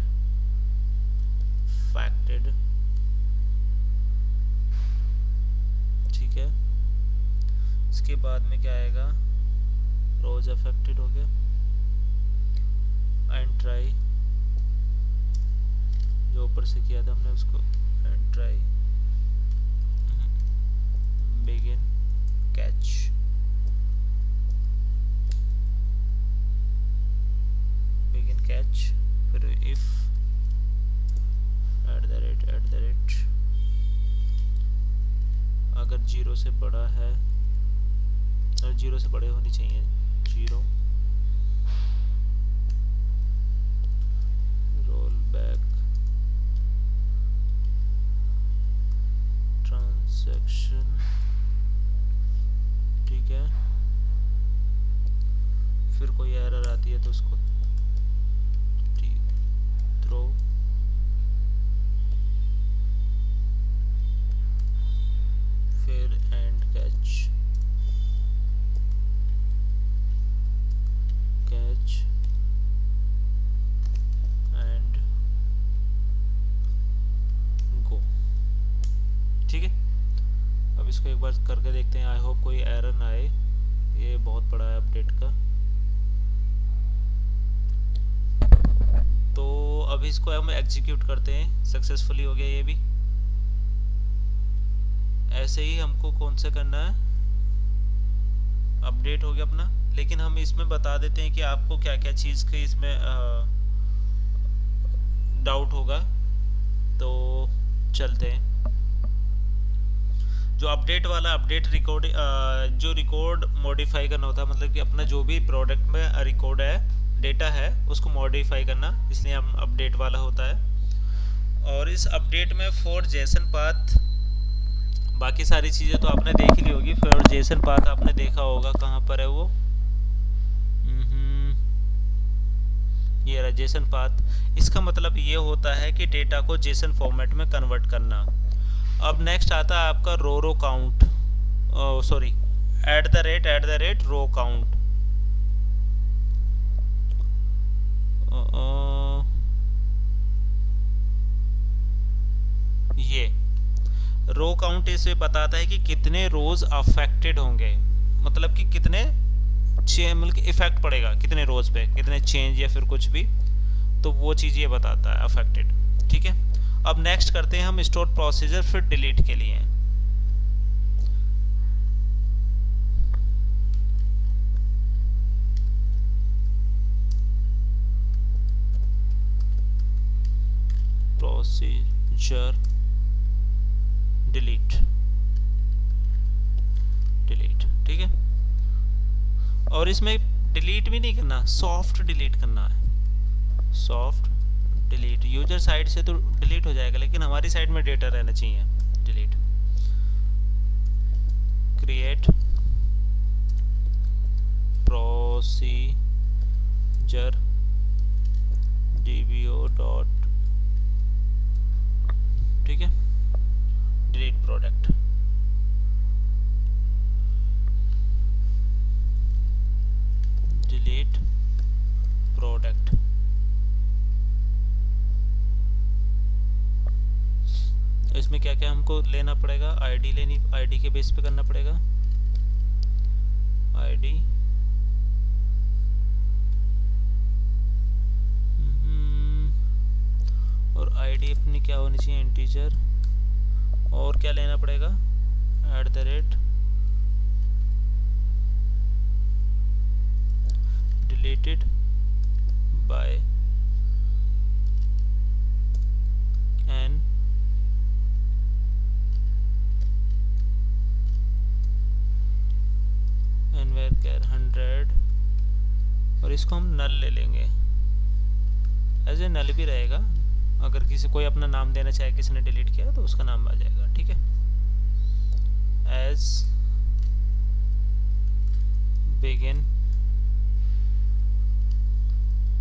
ठीक है। इसके बाद में क्या आएगा, रोज अफेक्टेड हो गया, एंड ट्राई, जो ऊपर से किया था हमने उसको, एंड ट्राई, बिगिन कैच, फिर इफ @ अगर 0 से बड़ा है, और 0 से बड़े होनी चाहिए, 0 रोल बैक ट्रांजैक्शन, ठीक है। फिर कोई एरर आती है तो उसको थ्रो, फिर एंड कैच एंड गो, ठीक है। अब इसको एक बार करके देखते हैं, आई होप कोई एरर ना आए, ये बहुत बड़ा है अपडेट का। तो अभी इसको हम एग्जीक्यूट करते हैं, सक्सेसफुली हो गया ये भी। ऐसे ही हमको कौन सा करना है, अपडेट हो गया अपना, लेकिन हम इसमें बता देते हैं कि आपको क्या क्या चीज़ के इसमें डाउट होगा, तो चलते हैं। जो अपडेट वाला, अपडेट रिकॉर्ड, जो रिकॉर्ड मॉडिफाई करना होता है, मतलब कि अपना जो भी प्रोडक्ट में रिकॉर्ड है, डेटा है, उसको मॉडिफाई करना, इसलिए हम अपडेट वाला होता है। और इस अपडेट में फॉर जेसन पाथ, बाकी सारी चीज़ें तो आपने देख ली होगी, फॉर जेसन पाथ आपने देखा होगा, कहाँ पर है वो, ये रहा जेसन पाथ। इसका मतलब ये होता है कि डेटा को जेसन फॉर्मेट में कन्वर्ट करना। अब नेक्स्ट आता है आपका row count, sorry @ row count, ये रो काउंट इसे बताता है कि कितने रोज अफेक्टेड होंगे, मतलब कि कितने मतलब इफेक्ट पड़ेगा कितने रोज पे, कितने चेंज या फिर कुछ भी, तो वो चीज़ ये बताता है अफेक्टेड, ठीक है। अब नेक्स्ट करते हैं हम स्टोर प्रोसीजर फिर डिलीट के लिए। प्रोसीजर डिलीट, ठीक है। और इसमें डिलीट भी नहीं करना, सॉफ्ट डिलीट करना है, सॉफ्ट डिलीट। यूजर साइड से तो डिलीट हो जाएगा, लेकिन हमारी साइड में डेटा रहना चाहिए। Delete create procedure dbo dot, ठीक है, डिलीट प्रोडक्ट। Delete product. इसमें क्या क्या हमको लेना पड़ेगा, आईडी लेनी, आईडी के बेस पे करना पड़ेगा। आईडी और आईडी अपनी क्या होनी चाहिए, इंटीजर। और क्या लेना पड़ेगा, @ डिलीटेड बाय एन var 100, और इसको हम नल ले लेंगे। एज ए नल भी रहेगा, अगर किसी कोई अपना नाम देना चाहे, किसी ने डिलीट किया तो उसका नाम आ जाएगा, ठीक है। As begin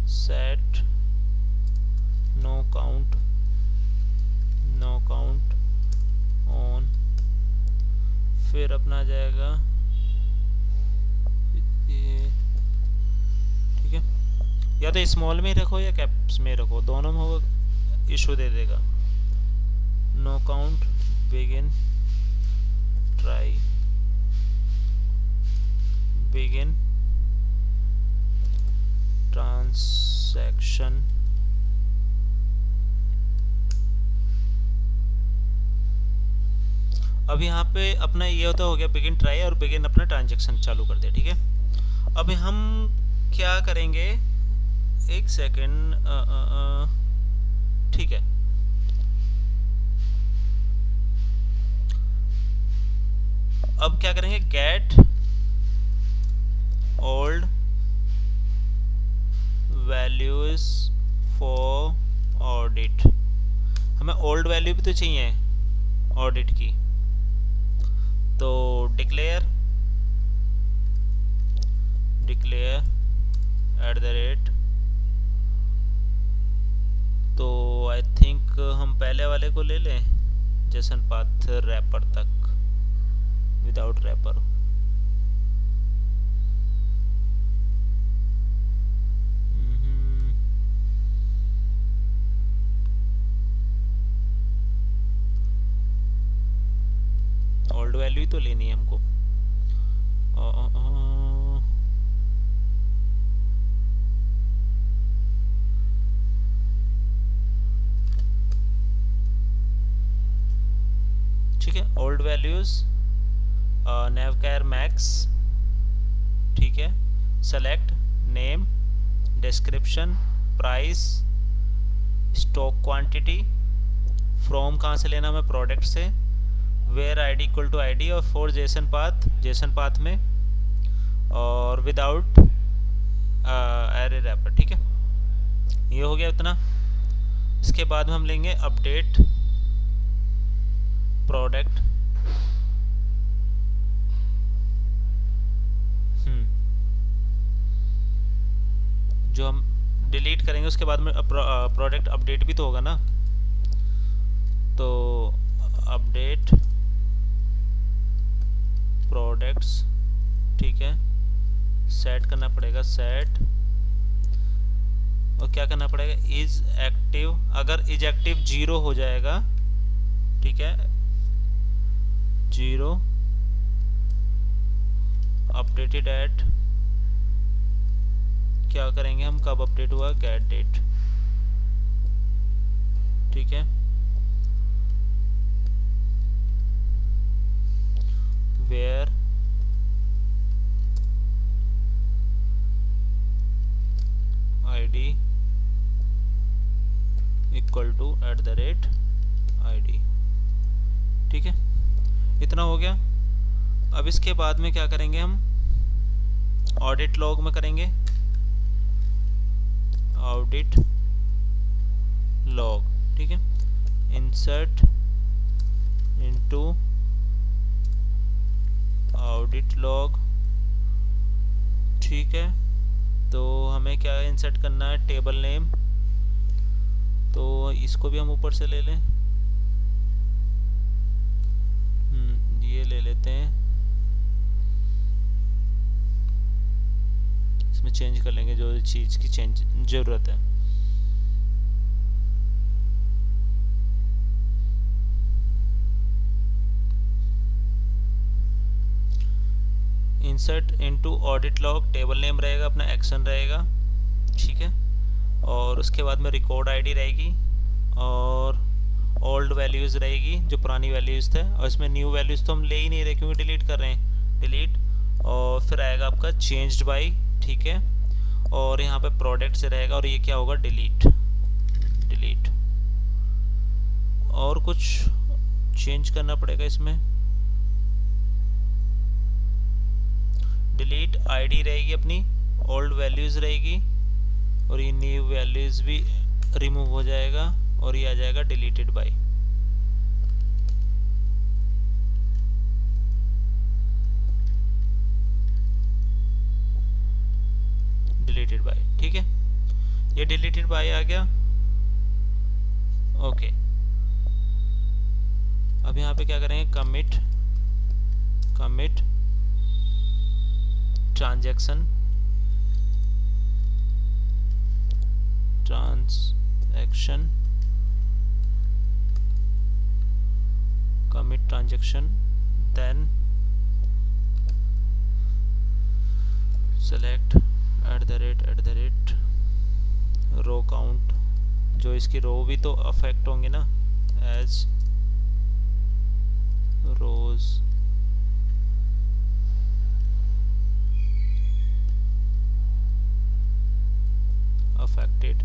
set no count on, फिर अपना आ जाएगा ये, ठीक है। या तो स्मॉल में ही रखो या कैप्स में रखो, दोनों में होगा, इशू दे देगा। No count begin try begin transaction अब यहाँ पे अपना ये होता हो गया बिगिन ट्राई, और बिगिन अपना ट्रांजैक्शन चालू कर दे, ठीक है। अब हम क्या करेंगे, एक सेकेंड, ठीक है। अब क्या करेंगे, get old values for audit. हमें ओल्ड वैल्यू भी तो चाहिए ऑडिट की, तो डिक्लेयर @ तो आई थिंक हम पहले वाले को ले लें, जेसन पाथ रैपर तक, विदाउट रैपर। ओल्ड वैल्यू ही तो लेनी है हमको। ठीक है, ओल्ड वैल्यूज navcar max, ठीक है। Select name, description, price, stock quantity, from कहाँ से लेना, मैं प्रोडक्ट से, where ID equal to ID, और फॉर जेसन पाथ में, और विदाउट एरे रैपर, ठीक है। ये हो गया इतना। इसके बाद में हम लेंगे अपडेट प्रोडक्ट, जो हम डिलीट करेंगे उसके बाद में प्रोडक्ट अपडेट भी तो होगा ना, तो अपडेट प्रोडक्ट्स, ठीक है। सेट करना पड़ेगा, सेट, और क्या करना पड़ेगा, इज एक्टिव। अगर इज एक्टिव 0 हो जाएगा, ठीक है, 0 अपडेटेड एट, क्या करेंगे हम, कब अपडेट हुआ, गेट डेट, ठीक है। ठीक है, इतना हो गया। अब इसके बाद में क्या करेंगे हम, ऑडिट लॉग में करेंगे, ऑडिट लॉग, ठीक है, इंसर्ट इनटू ऑडिट लॉग, ठीक है। तो हमें क्या इंसर्ट करना है, टेबल नेम, तो इसको भी हम ऊपर से ले लें, ये ले लेते हैं, इसमें चेंज कर लेंगे जो चीज़ की चेंज ज़रूरत है। Insert into audit log, table name रहेगा अपना, एक्शन रहेगा, ठीक है, और उसके बाद में रिकॉर्ड आईडी रहेगी और ओल्ड वैल्यूज़ रहेगी जो पुरानी वैल्यूज़ थे, और इसमें न्यू वैल्यूज़ तो हम ले ही नहीं रहे क्योंकि डिलीट कर रहे हैं, डिलीट, और फिर आएगा आपका चेंज्ड बाय, ठीक है, और यहाँ पे प्रोडक्ट से रहेगा, और ये क्या होगा, डिलीट, डिलीट, और कुछ चेंज करना पड़ेगा इसमें, डिलीट आईडी रहेगी अपनी, ओल्ड वैल्यूज़ रहेगी, और ये न्यू वैल्यूज़ भी रिमूव हो जाएगा, और ये आ जाएगा डिलीटेड बाय, डिलीटेड बाय, ठीक है, ये डिलीटेड बाय आ गया, ओके। अब यहाँ पे क्या करेंगे, commit, commit transaction, transaction, commit transaction, then select @ row count, जो इसकी रो भी तो अफेक्ट होंगे ना, as rows affected,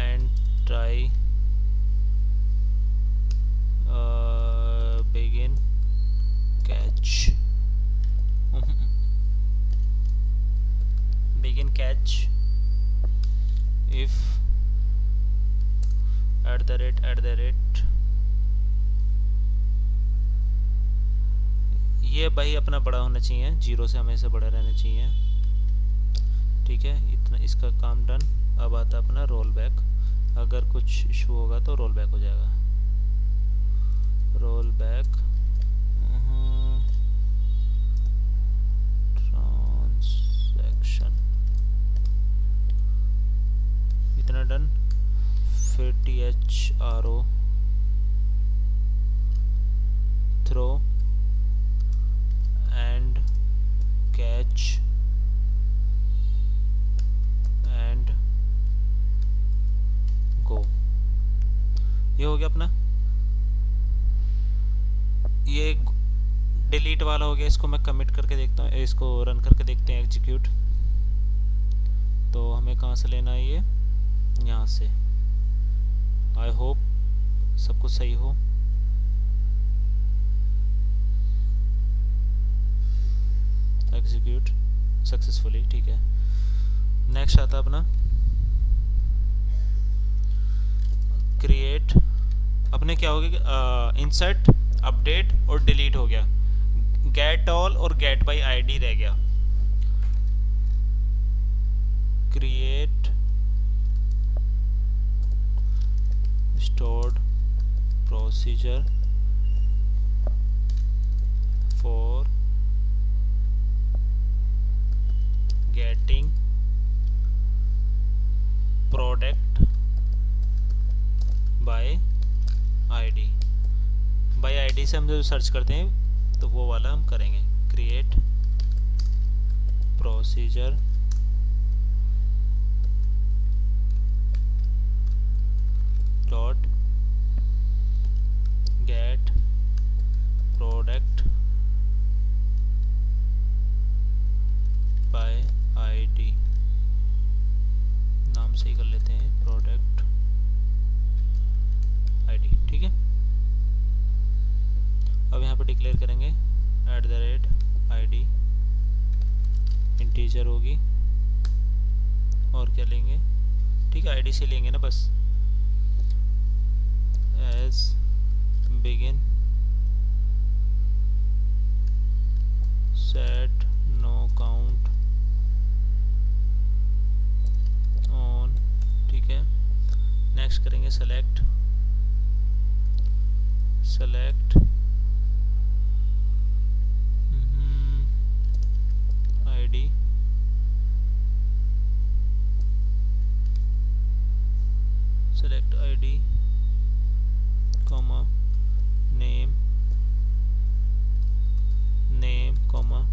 and try begin catch, begin catch if @ ये भाई अपना बड़ा होना चाहिए, 0 से हमेशा बड़ा रहना चाहिए, ठीक है, इतना इसका काम डन। अब आता अपना रोल बैक, अगर कुछ इशू होगा तो रोल बैक हो जाएगा, रोल बैक, ट्रांजैक्शन, इतना डन। फिर THRO throw and catch and go, ये हो गया अपना, ये डिलीट वाला हो गया। इसको मैं कमिट करके देखता हूँ, इसको रन करके देखते हैं एग्जीक्यूट। तो हमें कहाँ से लेना है, ये यहाँ से। आई होप सब कुछ सही हो। एग्जीक्यूट सक्सेसफुली, ठीक है। नेक्स्ट आता अपना क्रिएट, अपने क्या हो गया, इंसर्ट, अपडेट और डिलीट हो गया, गेट ऑल और गेट बाय आईडी रह गया। Create stored procedure for getting product by ID। by ID से हम जो सर्च करते हैं तो वो वाला हम करेंगे। Create procedure dot gate product bye ID, नाम सही कर लेते हैं, प्रोडक्ट डिक्लेयर करेंगे @id, इंटीजर होगी, और क्या लेंगे, ठीक है आईडी से लेंगे ना बस, as begin set no count on, ठीक है। नेक्स्ट करेंगे select ID, select id comma name comma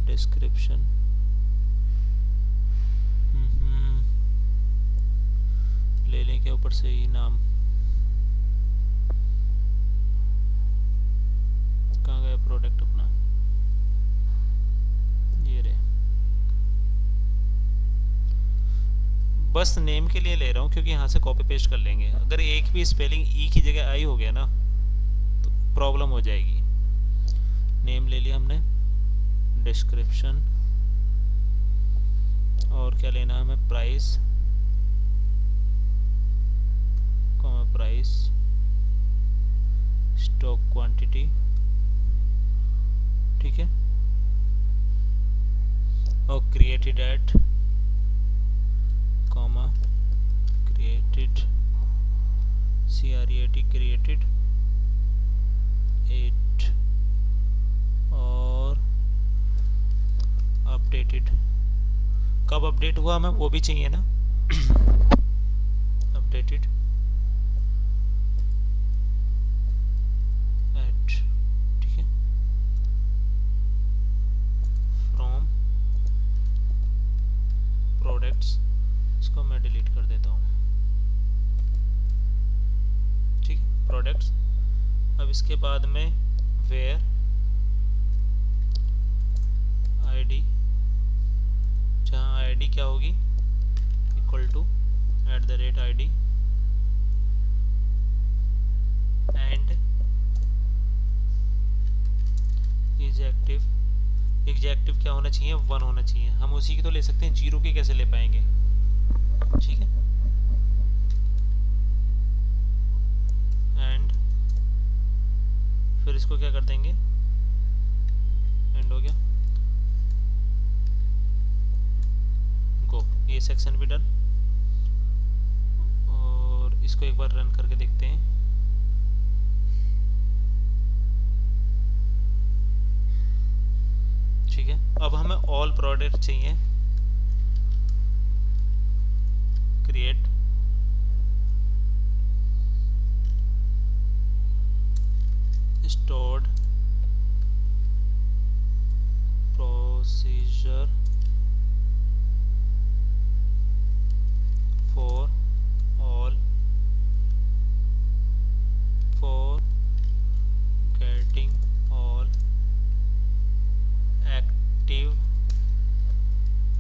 description, ले लें क्या ऊपर से ही नाम, कहाँ गया प्रोडक्ट अपना, ये रहे, बस नेम के लिए ले रहा हूँ क्योंकि यहाँ से कॉपी पेस्ट कर लेंगे, अगर एक भी स्पेलिंग ई की जगह आई हो गया ना तो प्रॉब्लम हो जाएगी। नेम ले लिया हमने, डिस्क्रिप्शन, और क्या लेना है हमें, प्राइस, स्टॉक क्वांटिटी, ठीक है, और created at comma created created 8 और अपडेटेड, कब अपडेट हुआ हमें वो भी चाहिए ना, अपडेटेड एट, ठीक है, फ्रॉम प्रोडक्ट्स, इसको मैं डिलीट कर देता हूँ, ठीक है, प्रोडक्ट्स। अब इसके बाद में वेयर आईडी, जहाँ आईडी क्या होगी, equal to @id and executive क्या होना चाहिए, 1 होना चाहिए, हम उसी की तो ले सकते हैं, 0 के कैसे ले पाएंगे, ठीक है, एंड फिर इसको क्या कर देंगे, एंड हो गया, गो, ये सेक्शन भी डन, और इसको एक बार रन करके देखते हैं, ठीक है। अब हमें ऑल प्रोडक्ट चाहिए, create stored procedure for all for getting all active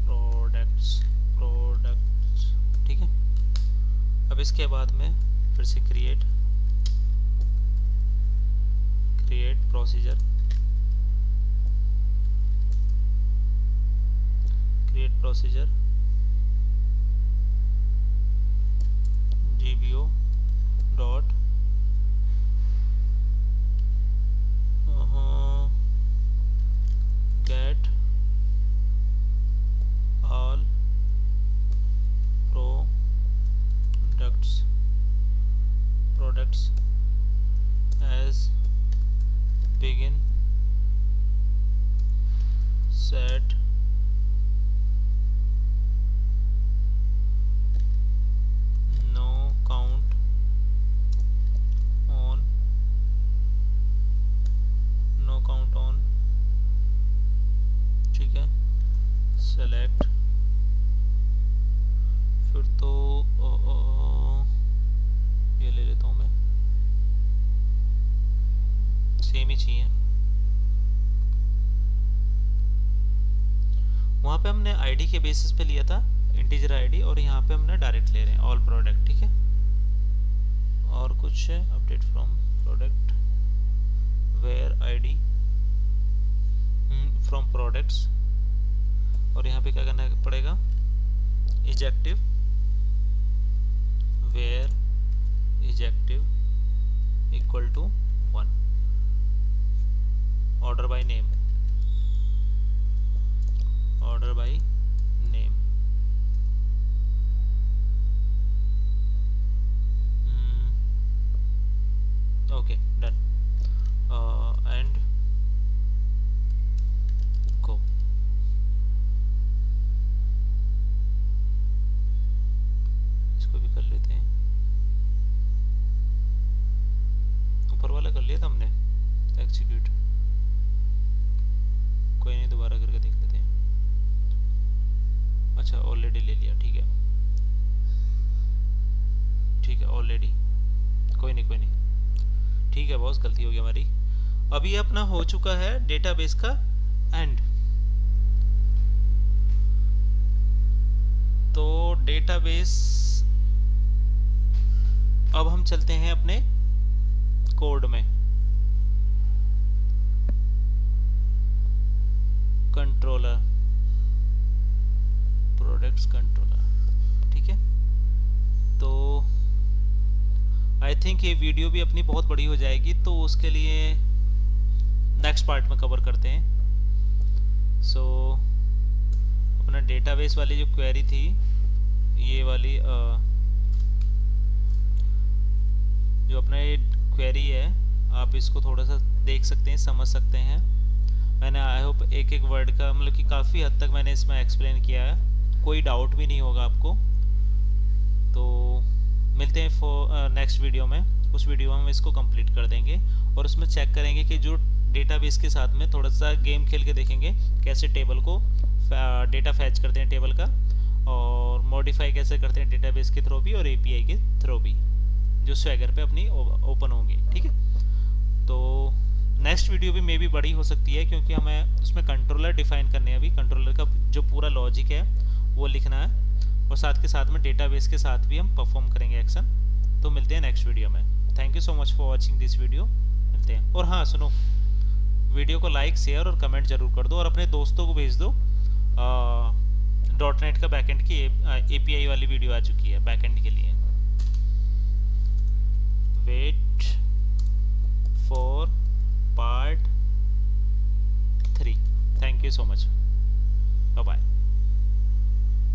products, ठीक है। अब इसके बाद में फिर से create procedure, GBO dot get all products as begin set no count on, ठीक है, select, फिर तो ये ले लेता हूँ मैं, सेम ही चाहिए, वहाँ पे हमने आईडी के बेसिस पे लिया था इंटीजर आईडी, और यहाँ पे हमने डायरेक्ट ले रहे हैं ऑल प्रोडक्ट, ठीक है, और कुछ update from product from products, और यहाँ पे क्या करना पड़ेगा, is active where is active equal to 1, order by name, order by name, okay done, and go. इसको भी कर लेते हैं, ऊपर वाला कर लिया था हमने एग्जीक्यूट, कोई नहीं दोबारा करके देख लेते हैं। अच्छा ऑलरेडी ले लिया, ठीक है ठीक है ऑलरेडी, कोई नहीं कोई नहीं, ठीक है बॉस गलती हो गई हमारी। अभी अपना हो चुका है डेटाबेस का एंड। तो डेटाबेस, अब हम चलते हैं अपने कोड में, कंट्रोलर, प्रोडक्ट्स कंट्रोलर, ठीक है। तो आई थिंक ये वीडियो भी अपनी बहुत बड़ी हो जाएगी, तो उसके लिए नेक्स्ट पार्ट में कवर करते हैं। सो अपना डेटाबेस वाली जो क्वेरी थी, ये वाली जो अपना ये क्वेरी है, आप इसको थोड़ा सा देख सकते हैं, समझ सकते हैं। मैंने आई होप एक एक वर्ड का मतलब कि काफ़ी हद तक मैंने इसमें एक्सप्लेन किया है, कोई डाउट भी नहीं होगा आपको। तो मिलते हैं फॉर नेक्स्ट वीडियो में, उस वीडियो में हम इसको कंप्लीट कर देंगे और उसमें चेक करेंगे कि जो डेटाबेस के साथ में थोड़ा सा गेम खेल के देखेंगे कैसे टेबल को डेटा फैच करते हैं टेबल का, और मॉडिफाई कैसे करते हैं डेटाबेस के थ्रू भी और एपीआई के थ्रू भी, जो स्वैगर पे अपनी ओपन होंगी, ठीक है। तो नेक्स्ट वीडियो भी मे बी बड़ी हो सकती है, क्योंकि हमें उसमें कंट्रोलर डिफाइन करने हैं, अभी कंट्रोलर का जो पूरा लॉजिक है वो लिखना है, और साथ के साथ में डेटाबेस के साथ भी हम परफॉर्म करेंगे एक्शन। तो मिलते हैं नेक्स्ट वीडियो में। Thank you so much for watching this video, मिलते हैं। और हाँ सुनो, वीडियो को लाइक शेयर और कमेंट जरूर कर दो, और अपने दोस्तों को भेज दो। .NET का बैकएंड की एपीआई वाली वीडियो आ चुकी है बैकएंड के लिए। Wait for part 3। Thank you so much, bye bye.